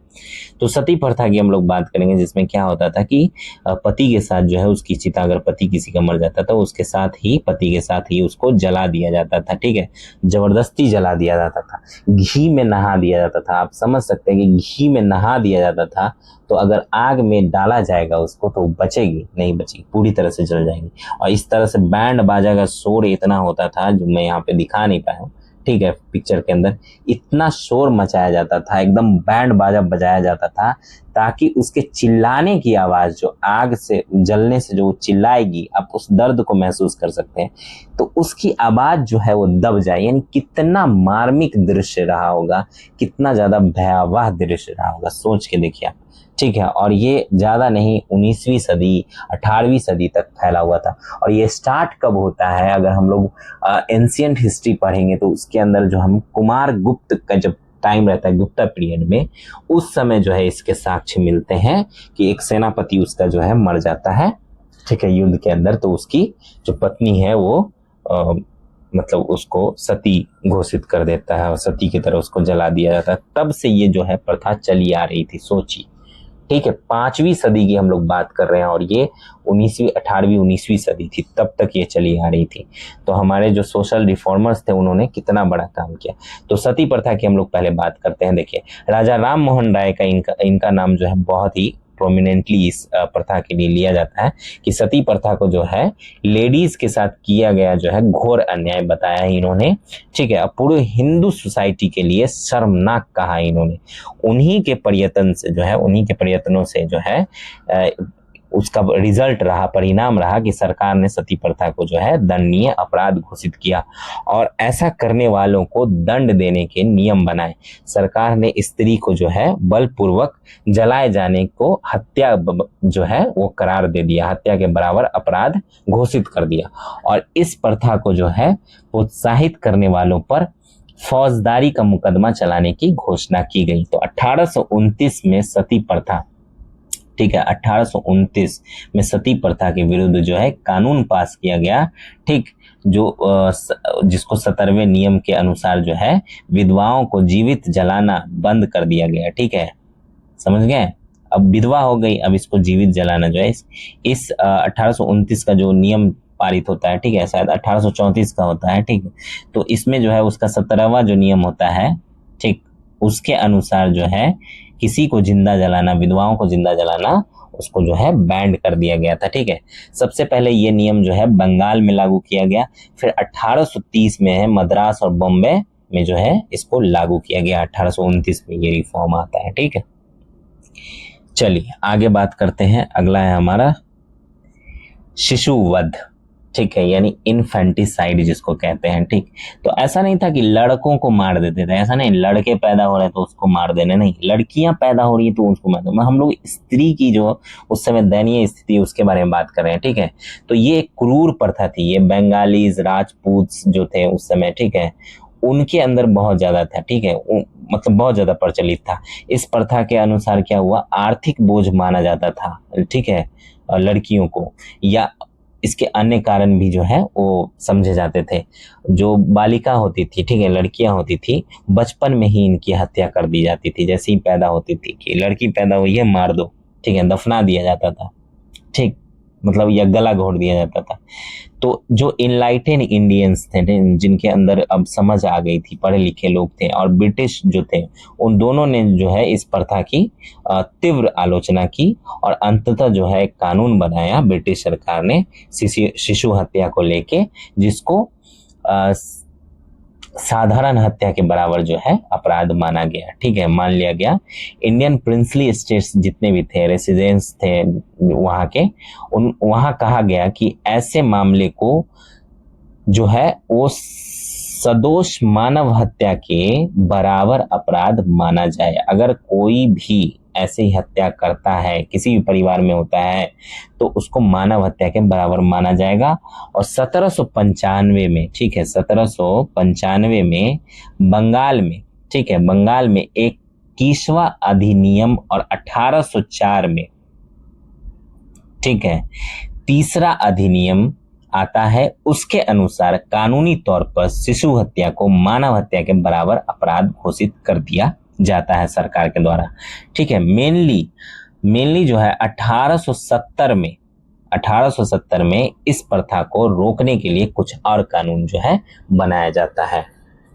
तो सती प्रथा की हम लोग बात करेंगे, जिसमें क्या होता था कि पति के साथ जो है उसकी चिता, अगर पति किसी का मर जाता था उसके साथ ही, पति के साथ ही उसको जला दिया जाता था, ठीक है, जबरदस्ती जला दिया जाता था, घी में नहा दिया जाता था। आप समझ सकते हैं कि घी में नहा दिया जाता था तो अगर आग में डाला जाएगा उसको तो बचेगी नहीं, बचेगी, पूरी तरह से जल जाएगी। और इस तरह से बैंड बाजा का शोर इतना होता था, जो मैं यहाँ पे दिखा नहीं पाया हूँ, ठीक है, पिक्चर के अंदर इतना शोर मचाया जाता था, एकदम बैंड बाजा बजाया जाता था, ताकि उसके चिल्लाने की आवाज, जो आग से जलने से जो चिल्लाएगी, आप उस दर्द को महसूस कर सकते हैं, तो उसकी आवाज जो है वो दब जाए। यानी कितना मार्मिक दृश्य रहा होगा, कितना ज्यादा भयावह दृश्य रहा होगा, सोच के देखिए आप, ठीक है। और ये ज्यादा नहीं, 19वीं सदी 18वीं सदी तक फैला हुआ था। और ये स्टार्ट कब होता है, अगर हम लोग एंशियंट हिस्ट्री पढ़ेंगे तो उसके अंदर जो हम कुमार गुप्त का जब टाइम रहता है, गुप्ता पीरियड में, उस समय जो है इसके साक्ष्य मिलते हैं कि एक सेनापति उसका जो है मर जाता है, ठीक है, युद्ध के अंदर। तो उसकी जो पत्नी है वो मतलब उसको सती घोषित कर देता है और सती की तरह उसको जला दिया जाता है। तब से ये जो है प्रथा चली आ रही थी, सोचिए, ठीक है। 5वीं सदी की हम लोग बात कर रहे हैं और ये 18वीं 19वीं सदी थी, तब तक ये चली आ रही थी। तो हमारे जो सोशल रिफॉर्मर्स थे उन्होंने कितना बड़ा काम किया। तो सती प्रथा की हम लोग पहले बात करते हैं। देखिए, राजा राम मोहन राय का इनका नाम जो है बहुत ही प्रोमिनेंटली इस प्रथा के लिए लिया जाता है कि सती प्रथा को जो है लेडीज के साथ किया गया जो है घोर अन्याय बताया इन्होंने, ठीक है। अब पूरे हिंदू सोसाइटी के लिए शर्मनाक कहा इन्होंने। उन्हीं के प्रयत्न से जो है, उन्हीं के प्रयत्नों से जो है उसका रिजल्ट रहा, परिणाम रहा कि सरकार ने सती प्रथा को जो है दंडनीय अपराध घोषित किया और ऐसा करने वालों को दंड देने के नियम बनाए। सरकार ने स्त्री को जो है बलपूर्वक जलाए जाने को हत्या जो है वो करार दे दिया, हत्या के बराबर अपराध घोषित कर दिया। और इस प्रथा को जो है प्रोत्साहित करने वालों पर फौजदारी का मुकदमा चलाने की घोषणा की गई। तो 1829 में सती प्रथा, ठीक है, 1829 में सती प्रथा के विरुद्ध जो है कानून पास किया गया, ठीक, जो जिसको 17वें नियम के अनुसार जो है विधवाओं को जीवित जलाना बंद कर दिया गया, ठीक है, समझ गए। अब विधवा हो गई, अब इसको जीवित जलाना जो है इस 1829 का जो नियम पारित होता है, ठीक है, शायद 1834 का होता है, ठीक है। तो इसमें जो है उसका 17वां जो नियम होता है, ठीक, उसके अनुसार जो है किसी को जिंदा जलाना, विधवाओं को जिंदा जलाना, उसको जो है बैंड कर दिया गया था, ठीक है। सबसे पहले ये नियम जो है बंगाल में लागू किया गया, फिर 1830 में है मद्रास और बॉम्बे में जो है इसको लागू किया गया। 1829 में ये रिफॉर्म आता है, ठीक है। चलिए आगे बात करते हैं। अगला है हमारा शिशु वध, ठीक है, यानी इन्फेंटिसाइड जिसको कहते हैं, ठीक। तो ऐसा नहीं था कि लड़कों को मार देते थे, ऐसा नहीं, लड़के पैदा हो रहे तो उसको मार देने, नहीं, लड़कियां पैदा हो रही है तो उसको मार देना। हम लोग स्त्री की जो उस समय दयनीय स्थिति है उसके बारे में बात कर रहे हैं, ठीक है। तो ये एक क्रूर प्रथा थी, ये बंगालीज राजपूत जो थे उस समय, ठीक है, उनके अंदर बहुत ज्यादा था, ठीक है, मतलब बहुत ज्यादा प्रचलित था। इस प्रथा के अनुसार क्या हुआ, आर्थिक बोझ माना जाता था, ठीक है, लड़कियों को, या इसके अन्य कारण भी जो है वो समझे जाते थे। जो बालिका होती थी, ठीक है, लड़कियां होती थी, बचपन में ही इनकी हत्या कर दी जाती थी। जैसे ही पैदा होती थी कि लड़की पैदा हुई है मार दो, ठीक है, दफना दिया जाता था, ठीक, मतलब या गला घोट दिया जाता था। तो जो इनलाइटेड इंडियंस थे, जिनके अंदर अब समझ आ गई थी, पढ़े लिखे लोग थे, और ब्रिटिश जो थे, उन दोनों ने जो है इस प्रथा की तीव्र आलोचना की और अंततः जो है एक कानून बनाया ब्रिटिश सरकार ने शिशु हत्या को लेके, जिसको साधारण हत्या के बराबर जो है अपराध माना गया। ठीक है, मान लिया गया इंडियन प्रिंसली स्टेट्स जितने भी थे, रेसिडेंस थे वहां के, वहां कहा गया कि ऐसे मामले को जो है वो सदोष मानव हत्या के बराबर अपराध माना जाए। अगर कोई भी ऐसी हत्या करता है, किसी भी परिवार में होता है, तो उसको मानव हत्या के बराबर माना जाएगा। और 1795 में, ठीक है, 1795 में बंगाल में, ठीक है, बंगाल में 21वां अधिनियम और 1804 में, ठीक है, तीसरा अधिनियम आता है। उसके अनुसार कानूनी तौर पर शिशु हत्या को मानव हत्या के बराबर अपराध घोषित कर दिया जाता है सरकार के द्वारा। ठीक है, मेनली जो है 1870 में इस प्रथा को रोकने के लिए कुछ और कानून जो है बनाया जाता है।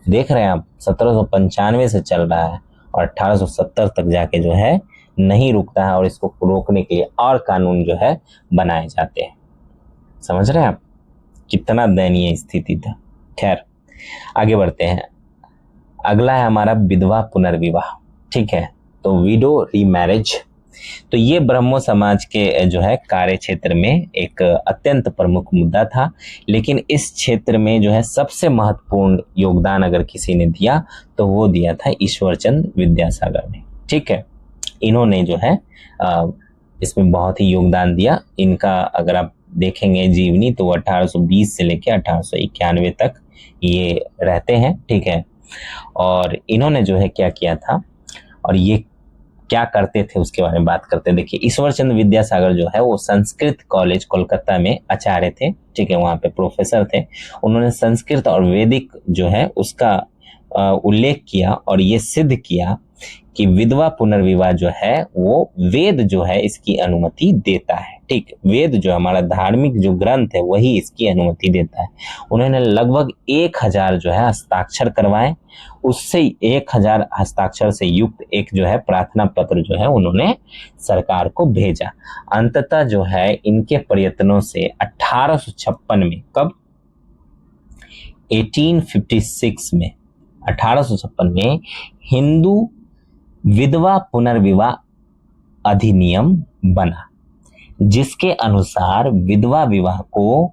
देख रहे हैं आप, 1795 से चल रहा है और 1870 तक जाके जो है नहीं रुकता है, और इसको रोकने के लिए और कानून जो है बनाए जाते हैं। समझ रहे हैं आप कितना दयनीय स्थिति था। खैर आगे बढ़ते हैं। अगला है हमारा विधवा पुनर्विवाह। ठीक है, तो विडो रीमैरिज, तो ये ब्रह्मो समाज के जो है कार्य क्षेत्र में एक अत्यंत प्रमुख मुद्दा था। लेकिन इस क्षेत्र में जो है सबसे महत्वपूर्ण योगदान अगर किसी ने दिया तो वो दिया था ईश्वरचंद विद्यासागर ने। ठीक है, इन्होंने जो है इसमें बहुत ही योगदान दिया। इनका अगर आप देखेंगे जीवनी तो 1820 से लेकर 1891 तक ये रहते हैं। ठीक है, और इन्होंने जो है क्या किया था और ये क्या करते थे उसके बारे में बात करते हैं। देखिए, ईश्वरचंद विद्यासागर जो है वो संस्कृत कॉलेज कोलकाता में आचार्य थे। ठीक है, वहाँ पे प्रोफेसर थे। उन्होंने संस्कृत और वैदिक जो है उसका उल्लेख किया और ये सिद्ध किया कि विधवा पुनर्विवाह जो है वो वेद जो है इसकी अनुमति देता है। ठीक, वेद जो हमारा धार्मिक जो ग्रंथ है वही इसकी अनुमति देता है। उन्होंने लगभग 1000 जो है हस्ताक्षर करवाए। उससे 1000 हस्ताक्षर से युक्त एक जो है प्रार्थना पत्र जो है उन्होंने सरकार को भेजा। अंततः जो है इनके प्रयत्नों से 1856 में, कब, 1856 में हिंदू विधवा पुनर्विवाह अधिनियम बना, जिसके अनुसार विधवा विवाह को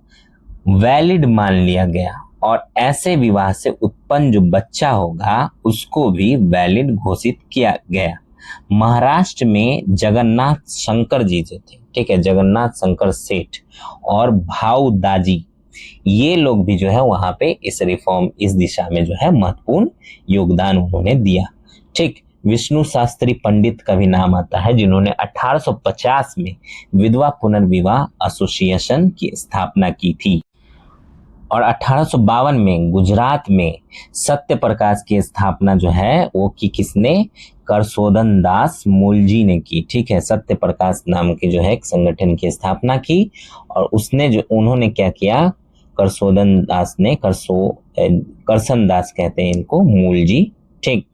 वैलिड मान लिया गया और ऐसे विवाह से उत्पन्न जो बच्चा होगा उसको भी वैलिड घोषित किया गया। महाराष्ट्र में जगन्नाथ शंकर जी जो थे, ठीक है, जगन्नाथ शंकर सेठ और भाऊ दाजी, ये लोग भी जो है वहां पे इस रिफॉर्म, इस दिशा में जो है महत्वपूर्ण योगदान उन्होंने दिया। ठीक, विष्णु शास्त्री पंडित का भी नाम आता है जिन्होंने 1850 में विधवा पुनर्विवाह एसोसिएशन की स्थापना की थी। और 1852 में गुजरात में सत्य प्रकाश की स्थापना जो है वो की किसने, करशोधन दास मूलजी ने की। ठीक है, सत्य प्रकाश नाम के जो है एक संगठन की स्थापना की और उसने जो, उन्होंने क्या किया, करशोधन दास ने, करसन दास कहते हैं इनको, मूलजी। ठीक,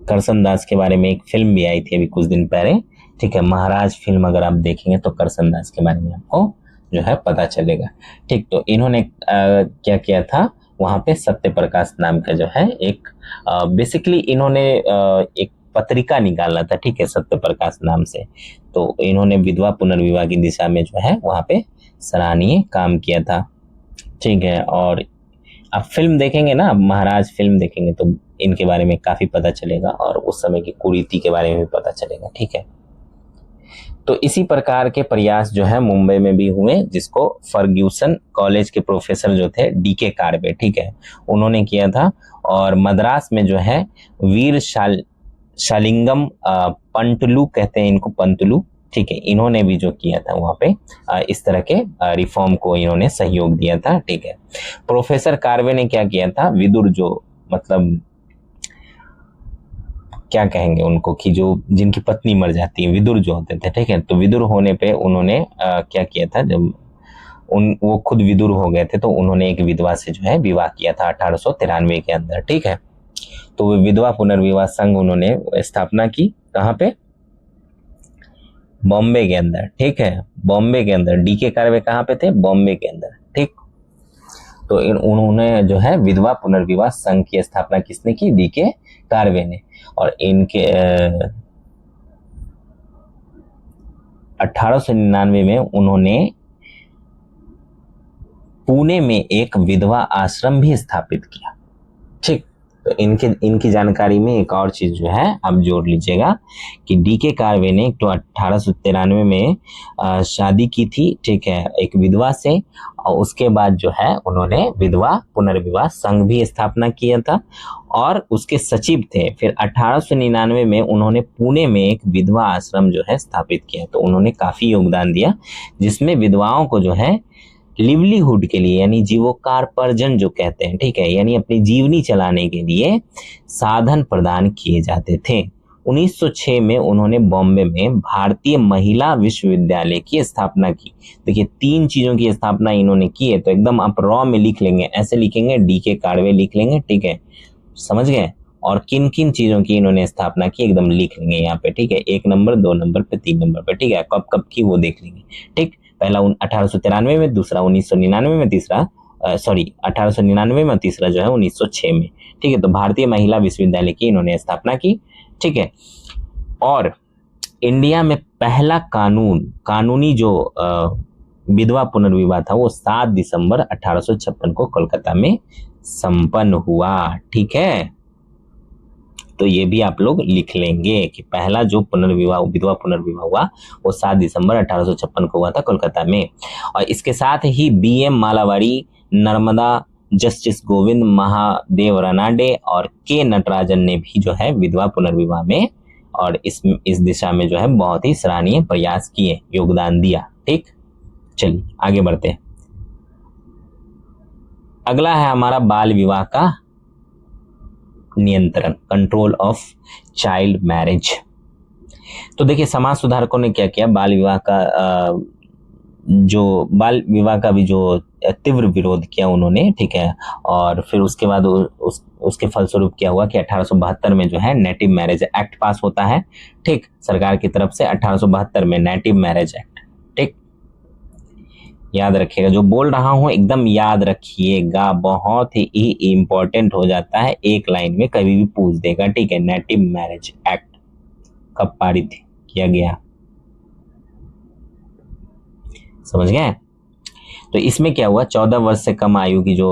करसन दास के बारे में एक फिल्म भी आई थी अभी कुछ दिन पहले। ठीक है, महाराज फिल्म अगर आप देखेंगे तो करसन दास के बारे में आपको जो है पता चलेगा। ठीक, तो इन्होंने क्या किया था, वहां पे सत्य प्रकाश नाम का जो है एक बेसिकली इन्होंने एक पत्रिका निकाला था। ठीक है, सत्य प्रकाश नाम से। तो इन्होंने विधवा पुनर्विवाह की दिशा में जो है वहां पे सराहनीय काम किया था। ठीक है, और आप फिल्म देखेंगे ना, महाराज फिल्म देखेंगे तो इनके बारे में काफी पता चलेगा और उस समय की कुरीति के बारे में भी पता चलेगा। ठीक है, तो इसी प्रकार के प्रयास जो है मुंबई में भी हुए, जिसको फर्ग्यूसन कॉलेज के प्रोफेसर जो थे डीके कार्बे, ठीक है, उन्होंने किया था। और मद्रास में जो है वीर शालिंगम पंतलू कहते हैं इनको, पंतलू, ठीक है, इन्होंने भी जो किया था वहां पे इस तरह के रिफॉर्म को इन्होंने सहयोग दिया था। ठीक है, प्रोफेसर कार्बे ने क्या किया था, विदुर जो, मतलब क्या कहेंगे उनको, कि जो जिनकी पत्नी मर जाती है, विदुर जो होते थे। ठीक है, तो विदुर होने पे उन्होंने क्या किया था, जब वो खुद विदुर हो गए थे तो उन्होंने एक विधवा से जो है विवाह किया था 1893 के अंदर। ठीक है, तो वो विधवा पुनर्विवाह संघ उन्होंने स्थापना की, कहाँ पे, बॉम्बे के अंदर। ठीक है, बॉम्बे के अंदर। डीके कार्बे कहाँ पे थे, बॉम्बे के अंदर। ठीक, तो उन्होंने जो है विधवा पुनर्विवाह संघ की स्थापना किसने की? डीके कार्वे ने। और इनके 1899 में उन्होंने पुणे में एक विधवा आश्रम भी स्थापित किया। ठीक, तो इनकी जानकारी में एक और चीज जो है आप जोड़ लीजिएगा कि डीके कार्वे ने तो 1893 में शादी की थी, ठीक है, एक विधवा से, और उसके बाद जो है उन्होंने विधवा पुनर्विवाह संघ भी स्थापना किया था और उसके सचिव थे। फिर 1899 में उन्होंने पुणे में एक विधवा आश्रम जो है स्थापित किया। तो उन्होंने काफी योगदान दिया जिसमें विधवाओं को जो है लिवलीहुड के लिए यानी जीवोपार्जन जो कहते हैं, ठीक है, यानी अपनी जीवनी चलाने के लिए साधन प्रदान किए जाते थे। 1906 में उन्होंने बॉम्बे में भारतीय महिला विश्वविद्यालय की स्थापना की। देखिए 3 चीजों की स्थापना इन्होंने की है, तो एकदम आप रॉ में लिख लेंगे, ऐसे लिखेंगे डीके कार्वे लिख लेंगे, ठीक है, समझ गए। और किन किन चीजों की इन्होंने स्थापना की एकदम लिख लेंगे यहाँ पे, ठीक है, 1 नंबर 2 नंबर पे 3 नंबर पे, ठीक है, कब कब की वो देख लेंगे। ठीक, पहला 1893 में, दूसरा 1999 में, तीसरा 1899 में, तीसरा जो है 1906 में। ठीक है, तो भारतीय महिला विश्वविद्यालय की इन्होंने स्थापना की। ठीक है, और इंडिया में पहला कानूनी जो विधवा पुनर्विवाह था वो 7 दिसंबर 1856 को कोलकाता में संपन्न हुआ। ठीक है, तो ये भी आप लोग लिख लेंगे कि पहला जो विधवा पुनर्विवाह हुआ वो 7 दिसंबर 1856 को हुआ था कोलकाता में। और इसके साथ ही बीएम मालावाड़ी, नर्मदा, जस्टिस गोविंद महादेव रानाडे और के नटराजन ने भी जो है विधवा पुनर्विवाह में और इस दिशा में जो है बहुत ही सराहनीय प्रयास किए, योगदान दिया। ठीक, चलिए आगे बढ़ते हैं। अगला है हमारा बाल विवाह का नियंत्रण, कंट्रोल ऑफ चाइल्ड मैरिज। तो देखिए समाज सुधारकों ने क्या किया, बाल विवाह का भी जो तीव्र विरोध किया उन्होंने। ठीक है, और फिर उसके बाद उसके फलस्वरूप क्या हुआ कि 1872 में जो है नेटिव मैरिज एक्ट पास होता है। ठीक, सरकार की तरफ से 1872 में नेटिव मैरिज एक्ट। ठीक, याद रखिएगा, जो बोल रहा हूं एकदम याद रखिएगा, बहुत ही इंपॉर्टेंट हो जाता है, एक लाइन में कभी भी पूछ देगा। ठीक है, नेटिव मैरिज एक्ट कब पारित किया गया, समझ गए। तो इसमें क्या हुआ, 14 वर्ष से कम आयु की जो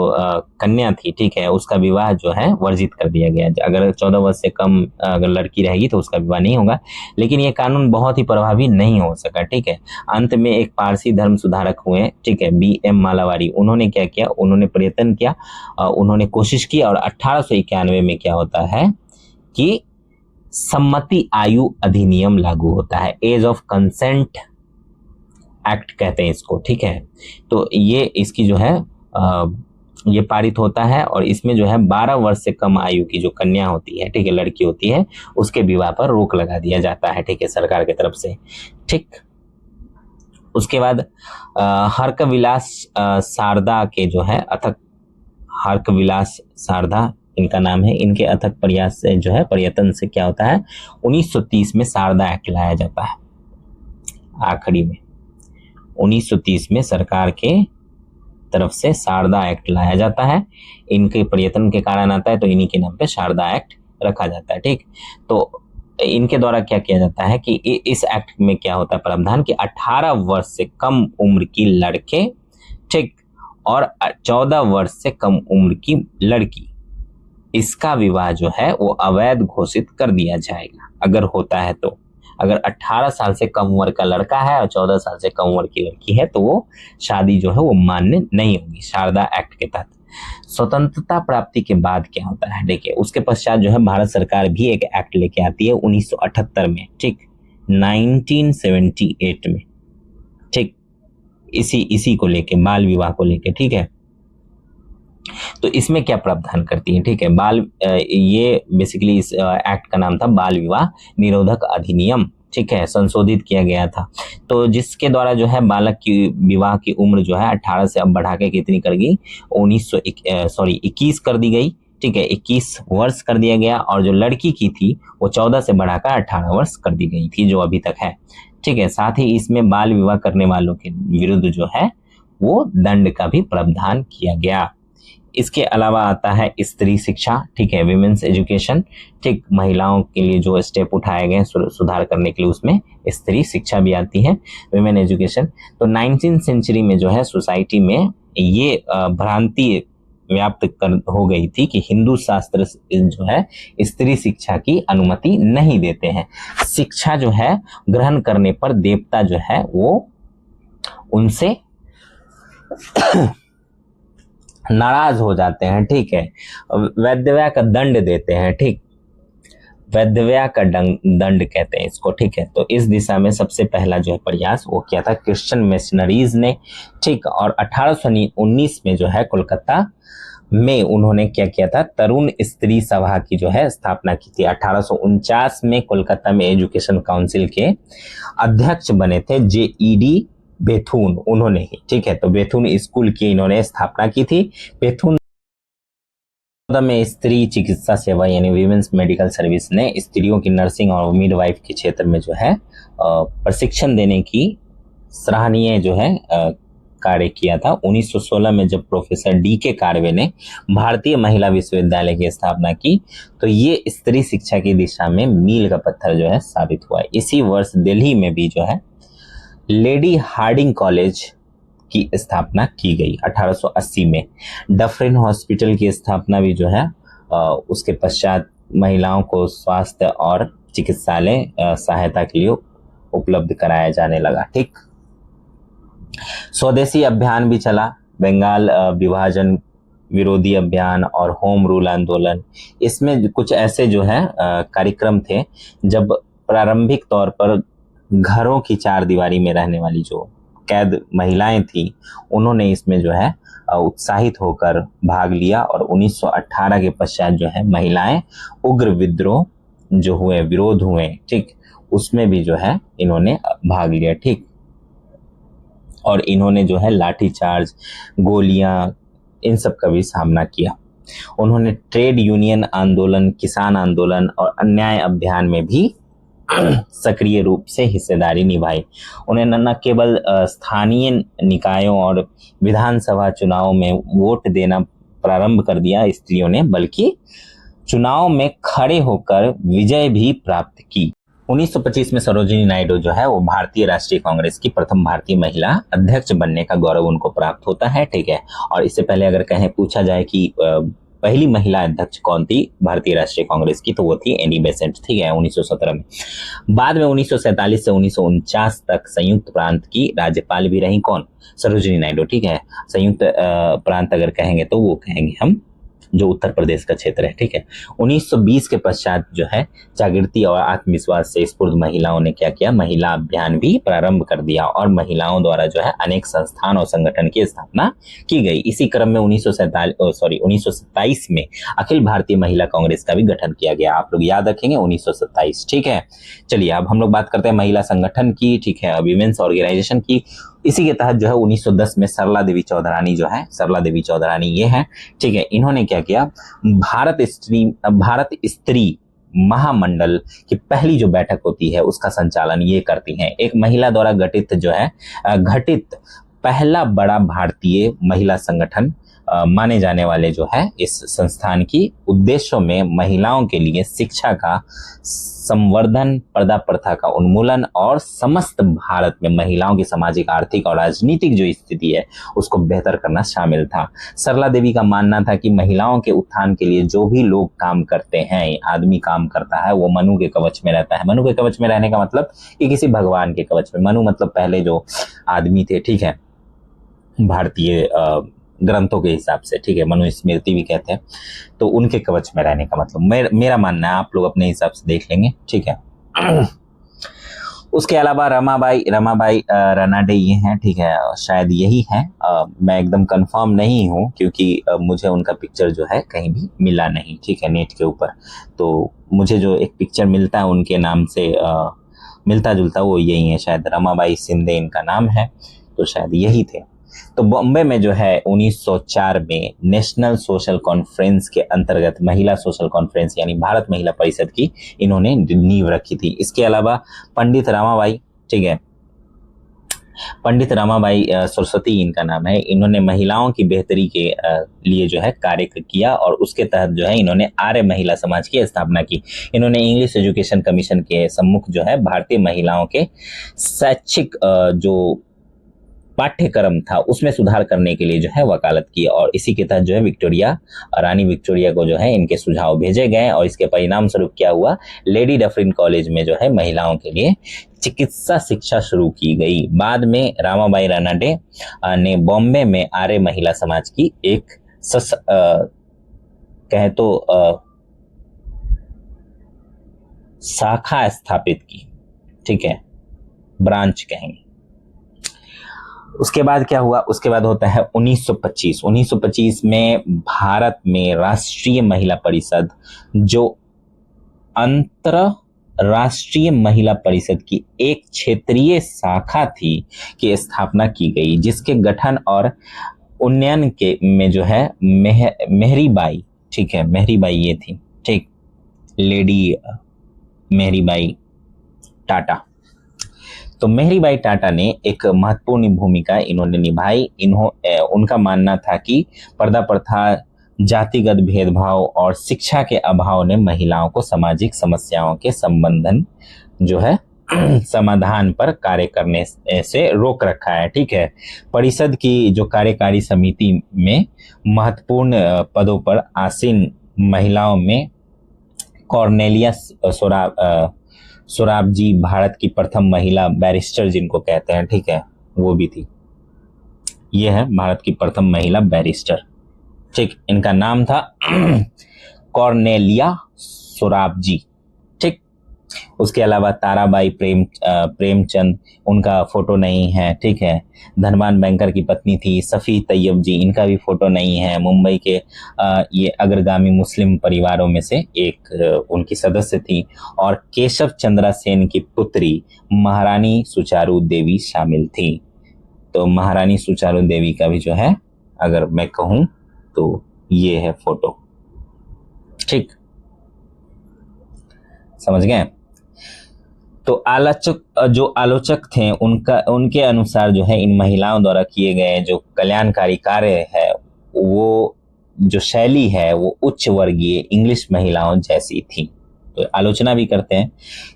कन्या थी, ठीक है, उसका विवाह जो है वर्जित कर दिया गया। अगर 14 वर्ष से कम अगर लड़की रहेगी तो उसका विवाह नहीं होगा। लेकिन ये कानून बहुत ही प्रभावी नहीं हो सका। ठीक है, अंत में एक पारसी धर्म सुधारक हुए, ठीक है, बीएम मालावाड़ी, उन्होंने क्या किया, उन्होंने प्रयत्न किया, उन्होंने कोशिश की और 1891 में क्या होता है कि सम्मति आयु अधिनियम लागू होता है, एज ऑफ कंसेंट एक्ट कहते हैं इसको। ठीक है, तो ये इसकी जो है ये पारित होता है और इसमें जो है 12 वर्ष से कम आयु की जो कन्या होती है, ठीक है, लड़की होती है, उसके विवाह पर रोक लगा दिया जाता है। ठीक है, सरकार की तरफ से। ठीक, उसके बाद हर्कविलास शारदा के जो है अथक, हर्कविलास शारदा इनका नाम है, इनके अथक प्रयास से जो है प्रयत्न से क्या होता है, 1930 में शारदा एक्ट लाया जाता है। आखिरी में 1930 में सरकार के तरफ से शारदा एक्ट लाया जाता है, इनके प्रयत्न के कारण आता है, तो इन्हीं के नाम पे शारदा एक्ट रखा जाता है। ठीक, तो इनके द्वारा क्या किया जाता है कि इस एक्ट में क्या होता है प्रावधान कि 18 वर्ष से कम उम्र की लड़के, ठीक, और 14 वर्ष से कम उम्र की लड़की, इसका विवाह जो है वो अवैध घोषित कर दिया जाएगा अगर होता है तो। अगर 18 साल से कम उम्र का लड़का है और 14 साल से कम उम्र की लड़की है तो वो शादी जो है वो मान्य नहीं होगी शारदा एक्ट के तहत। स्वतंत्रता प्राप्ति के बाद क्या होता है, देखिए उसके पश्चात जो है भारत सरकार भी एक एक्ट लेके आती है 1978 में, ठीक, 1978 में, ठीक, इसी को लेके, बाल विवाह को लेके। ठीक है, तो इसमें क्या प्रावधान करती है, ठीक है, ये बेसिकली इस एक्ट का नाम था बाल विवाह निरोधक अधिनियम। ठीक है, संशोधित किया गया था, तो जिसके द्वारा जो है बालक की विवाह की उम्र जो है 18 से अब बढ़ा के कितनी कर गई, 21 कर दी गई। ठीक है, 21 वर्ष कर दिया गया, और जो लड़की की थी वो 14 से बढ़ाकर 18 वर्ष कर दी गई थी, जो अभी तक है। ठीक है, साथ ही इसमें बाल विवाह करने वालों के विरुद्ध जो है वो दंड का भी प्रावधान किया गया। इसके अलावा आता है स्त्री शिक्षा, ठीक है, विमेंस एजुकेशन, ठीक, महिलाओं के लिए जो स्टेप उठाए गए सुधार करने के लिए, उसमें स्त्री शिक्षा भी आती है, विमेन एजुकेशन। तो 19th सेंचुरी में जो है सोसाइटी में ये भ्रांति व्याप्त हो गई थी कि हिंदू शास्त्र जो है स्त्री शिक्षा की अनुमति नहीं देते हैं। शिक्षा जो है ग्रहण करने पर देवता जो है वो उनसे नाराज हो जाते हैं, ठीक है, वैधव्य का दंड देते हैं, ठीक, वैधव्य का दंड कहते हैं इसको, ठीक है। तो इस दिशा में सबसे पहला जो है प्रयास वो किया था क्रिश्चियन मिशनरीज ने, ठीक। और 1819 में जो है कोलकाता में उन्होंने क्या किया था, तरुण स्त्री सभा की जो है स्थापना की थी। 1849 में कोलकाता में एजुकेशन काउंसिल के अध्यक्ष बने थे JED बेथुन, उन्होंने ही, ठीक है। तो बेथुन स्कूल की इन्होंने स्थापना की थी। बेथुन में स्त्री चिकित्सा सेवा यानी वीमेंस मेडिकल सर्विस ने स्त्रियों की नर्सिंग और मिडवाइफ के क्षेत्र में जो है प्रशिक्षण देने की सराहनीय जो है कार्य किया था। 1916 में जब प्रोफेसर DK कार्वे ने भारतीय महिला विश्वविद्यालय की स्थापना की तो ये स्त्री शिक्षा की दिशा में मील का पत्थर जो है साबित हुआ। इसी वर्ष दिल्ली में भी जो है लेडी हार्डिंग कॉलेज की स्थापना की गई 1880 में। डफरिन हॉस्पिटल की स्थापना भी जो है उसके पश्चात महिलाओं को स्वास्थ्य और चिकित्सालय सहायता के लिए उपलब्ध कराया जाने लगा, ठीक। स्वदेशी अभियान भी चला, बंगाल विभाजन विरोधी अभियान और होम रूल आंदोलन। इसमें कुछ ऐसे जो है कार्यक्रम थे जब प्रारंभिक तौर पर घरों की चार दीवारी में रहने वाली जो कैद महिलाएं थी उन्होंने इसमें जो है उत्साहित होकर भाग लिया। और 1918 के पश्चात जो है महिलाएं उग्र विद्रोह जो हुए, विरोध हुए, ठीक, उसमें भी जो है इन्होंने भाग लिया, ठीक। और इन्होंने जो है लाठीचार्ज, गोलियां, इन सब का भी सामना किया। उन्होंने ट्रेड यूनियन आंदोलन, किसान आंदोलन और अन्याय अभियान में भी सक्रिय रूप से हिस्सेदारी निभाई। उन्होंने न केवल स्थानीय निकायों और विधानसभा चुनाव में वोट देना प्रारंभ कर दिया स्त्रियों ने, बल्कि चुनाव में खड़े होकर विजय भी प्राप्त की। 1925 में सरोजिनी नायडू जो है वो भारतीय राष्ट्रीय कांग्रेस की प्रथम भारतीय महिला अध्यक्ष बनने का गौरव उनको प्राप्त होता है, ठीक है। और इससे पहले अगर कहें पूछा जाए कि पहली महिला अध्यक्ष कौन थी भारतीय राष्ट्रीय कांग्रेस की, तो वो थी एनी बेसेंट, ठीक है, 1917 में। बाद में 1947 से 1949 तक संयुक्त प्रांत की राज्यपाल भी रही, कौन, सरोजिनी नायडू, ठीक है। संयुक्त प्रांत अगर कहेंगे तो वो कहेंगे हम जो उत्तर प्रदेश का क्षेत्र है, ठीक है। 1920 के पश्चात जो है जागृति और आत्मविश्वास से स्फूर्त महिलाओं ने क्या किया, महिला अभियान भी प्रारंभ कर दिया और महिलाओं द्वारा जो है अनेक संस्थान और संगठन की स्थापना की गई। इसी क्रम में 1927 में अखिल भारतीय महिला कांग्रेस का भी गठन किया गया। आप लोग याद रखेंगे 1927, ठीक है। चलिए अब हम लोग बात करते हैं महिला संगठन की, ठीक है, विमेंस ऑर्गेनाइजेशन की। इसी के तहत जो है 1910 में सरला देवी चौधरानी जो है, सरला देवी चौधरानी ये है, ठीक है। इन्होंने क्या किया, भारत स्त्री महामंडल की पहली जो बैठक होती है उसका संचालन ये करती हैं। एक महिला द्वारा घटित पहला बड़ा भारतीय महिला संगठन माने जाने वाले जो है इस संस्थान की उद्देश्यों में महिलाओं के लिए शिक्षा का संवर्धन, पर्दा प्रथा का उन्मूलन और समस्त भारत में महिलाओं की सामाजिक, आर्थिक और राजनीतिक जो स्थिति है उसको बेहतर करना शामिल था। सरला देवी का मानना था कि महिलाओं के उत्थान के लिए जो भी लोग काम करते हैं, आदमी काम करता है, वो मनु के कवच में रहता है। मनु के कवच में रहने का मतलब कि किसी भगवान के कवच में, मनु मतलब पहले जो आदमी थे, ठीक है, भारतीय ग्रंथों के हिसाब से, ठीक है, मनुस्मृति भी कहते हैं, तो उनके कवच में रहने का मतलब मेरा मानना है, आप लोग अपने हिसाब से देख लेंगे, ठीक है। उसके अलावा रमाबाई रानाडे ये हैं, ठीक है, शायद यही है, मैं एकदम कंफर्म नहीं हूँ क्योंकि मुझे उनका पिक्चर जो है कहीं भी मिला नहीं, ठीक है, नेट के ऊपर। तो मुझे जो एक पिक्चर मिलता है उनके नाम से मिलता जुलता वो यही है, शायद रमाबाई शिंदे इनका नाम है, तो शायद यही थे। तो बॉम्बे में जो है 1904 में नेशनल सोशल कॉन्फ्रेंस के अंतर्गत महिला सोशल कॉन्फ्रेंस यानी भारत महिला परिषद की इन्होंने नींव रखी थी। इसके अलावा पंडित रामाबाई, ठीक है, पंडित रमाबाई सरस्वती इनका नाम है। इन्होंने महिलाओं की बेहतरी के लिए जो है कार्य किया और उसके तहत जो है इन्होंने आर्य महिला समाज की स्थापना की। इन्होंने इंग्लिश एजुकेशन कमीशन के सम्मुख जो है भारतीय महिलाओं के शैक्षिक जो पाठ्यक्रम था उसमें सुधार करने के लिए जो है वकालत की और इसी के तहत जो है विक्टोरिया, रानी विक्टोरिया को जो है इनके सुझाव भेजे गए और इसके परिणाम स्वरूप क्या हुआ, लेडी डफरिन कॉलेज में जो है महिलाओं के लिए चिकित्सा शिक्षा शुरू की गई। बाद में रामाबाई रानडे ने बॉम्बे में आर्य महिला समाज की एक कहे तो शाखा स्थापित की, ठीक है, ब्रांच कहेंगे। उसके बाद क्या हुआ, उसके बाद होता है 1925 में भारत में राष्ट्रीय महिला परिषद, जो अंतरराष्ट्रीय महिला परिषद की एक क्षेत्रीय शाखा थी, की स्थापना की गई, जिसके गठन और उन्नयन के में जो है मेहरीबाई, ठीक है, मेहरीबाई ये थी, ठीक, लेडी मेहरीबाई टाटा। तो मेहरीबाई टाटा ने एक महत्वपूर्ण भूमिका इन्होंने निभाई। उनका मानना था कि पर्दा प्रथा, जातिगत भेदभाव और शिक्षा के अभाव ने महिलाओं को सामाजिक समस्याओं के संबंधन जो है समाधान पर कार्य करने से रोक रखा है, ठीक है। परिषद की जो कार्यकारी समिति में महत्वपूर्ण पदों पर आसीन महिलाओं में कॉर्नेलिया सोराब जी, भारत की प्रथम महिला बैरिस्टर जिनको कहते हैं, ठीक है, वो भी थी। ये है भारत की प्रथम महिला बैरिस्टर, ठीक, इनका नाम था कॉर्नेलिया सोराब जी, ठीक। उसके अलावा ताराबाई प्रेमचंद, उनका फोटो नहीं है, ठीक है। धनवान बैंकर की पत्नी थी सफ़ी तैयब जी, इनका भी फोटो नहीं है। मुंबई के ये अग्रगामी मुस्लिम परिवारों में से एक उनकी सदस्य थी। और केशव चंद्रा सेन की पुत्री महारानी सुचारू देवी शामिल थी। तो महारानी सुचारू देवी का भी जो है अगर मैं कहूं तो ये है फोटो, ठीक, समझ गए। तो आलोचक थे उनके अनुसार जो है इन महिलाओं द्वारा किए गए जो कल्याणकारी कार्य है, वो जो शैली है वो उच्च वर्गीय इंग्लिश महिलाओं जैसी थी, तो आलोचना भी करते हैं।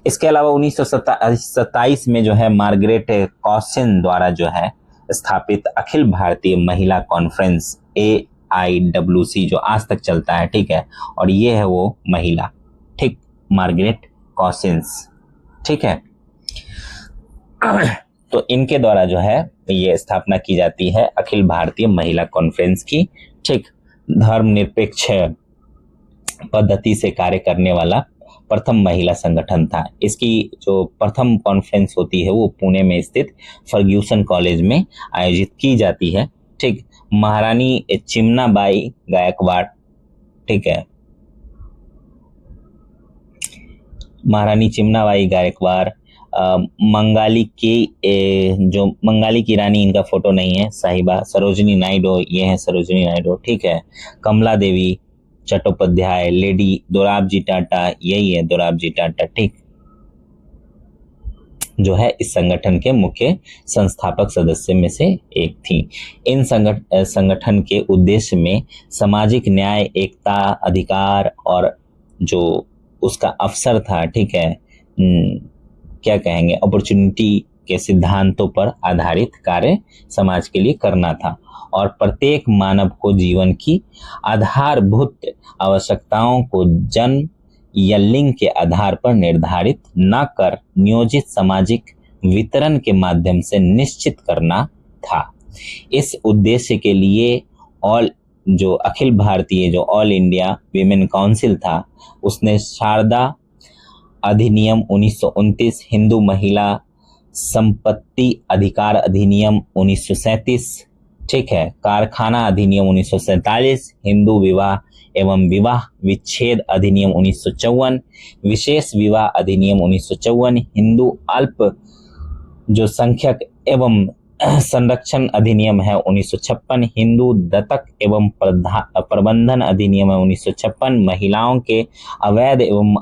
इसके अलावा 1927 में जो है मार्गरेट कॉसिन द्वारा जो है स्थापित अखिल भारतीय महिला कॉन्फ्रेंस AIWC जो आज तक चलता है, ठीक है, और ये है वो महिला, ठीक, मार्गरेट कॉसिन्स, ठीक है। तो इनके द्वारा जो है ये स्थापना की जाती है अखिल भारतीय महिला कॉन्फ्रेंस की, ठीक। धर्मनिरपेक्ष पद्धति से कार्य करने वाला प्रथम महिला संगठन था। इसकी जो प्रथम कॉन्फ्रेंस होती है वो पुणे में स्थित फर्ग्यूसन कॉलेज में आयोजित की जाती है, ठीक। महारानी चिमनाबाई गायकवाड़, ठीक है, महारानी चिमनाबाई गायकवाड़, मंगाली की रानी, इनका फोटो नहीं है, साहिबा सरोजिनी नायडू, ये है सरोजिनी नायडू, ठीक है। कमला देवी चट्टोपाध्याय, लेडी दोराबजी टाटा, यही है दोराबजी टाटा, ठीक, जो है इस संगठन के मुख्य संस्थापक सदस्य में से एक थी। इन संगठन के उद्देश्य में सामाजिक न्याय, एकता, अधिकार और जो उसका अवसर था, ठीक है, क्या कहेंगे, अपॉर्चुनिटी के सिद्धांतों पर आधारित कार्य समाज के लिए करना था और प्रत्येक मानव को जीवन की आधारभूत आवश्यकताओं को जन्म या लिंग के आधार पर निर्धारित न कर नियोजित सामाजिक वितरण के माध्यम से निश्चित करना था। इस उद्देश्य के लिए जो अखिल भारतीय जो ऑल इंडिया विमेन काउंसिल था, उसने शारदा अधिनियम 1929, हिंदू महिला संपत्ति अधिकार अधिनियम 1937, ठीक है, कारखाना अधिनियम 1947, हिंदू विवाह एवं विवाह विच्छेद अधिनियम 1954, विशेष विवाह अधिनियम 1954, हिंदू अल्प जो संख्यक एवं संरक्षण अधिनियम है 1956, हिंदू दत्तक एवं प्रबंधन अधिनियम है 1956, महिलाओं के अवैध एवं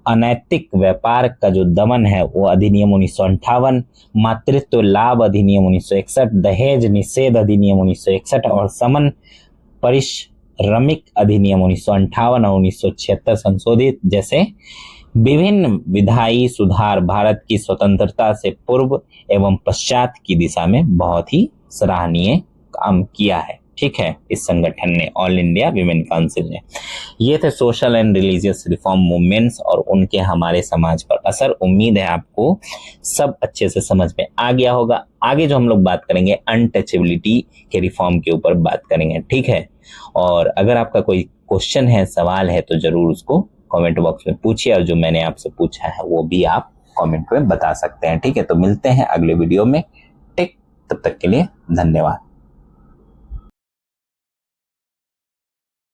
अनैतिक व्यापार का जो दमन है वो अधिनियम 1958, मातृत्व लाभ अधिनियम 1961, दहेज निषेध अधिनियम 1961 और समन परिश्रमिक अधिनियम 1958 और 1976 संशोधित जैसे विभिन्न विधायी सुधार भारत की स्वतंत्रता से पूर्व एवं पश्चात की दिशा में बहुत ही सराहनीय काम किया है। ठीक है, इस संगठन ने, ऑल इंडिया विमेन काउंसिल ने। ये थे social and religious reform movements और उनके हमारे समाज पर असर। उम्मीद है आपको सब अच्छे से समझ में आ गया होगा। आगे जो हम लोग बात करेंगे अनटचेबिलिटी के रिफॉर्म के ऊपर बात करेंगे। ठीक है, और अगर आपका कोई क्वेश्चन है, सवाल है, तो जरूर उसको कमेंट बॉक्स में पूछिए और जो मैंने आपसे पूछा है वो भी आप कमेंट में बता सकते हैं। ठीक है, तो मिलते हैं अगले वीडियो में। ठीक, तब तक के लिए धन्यवाद।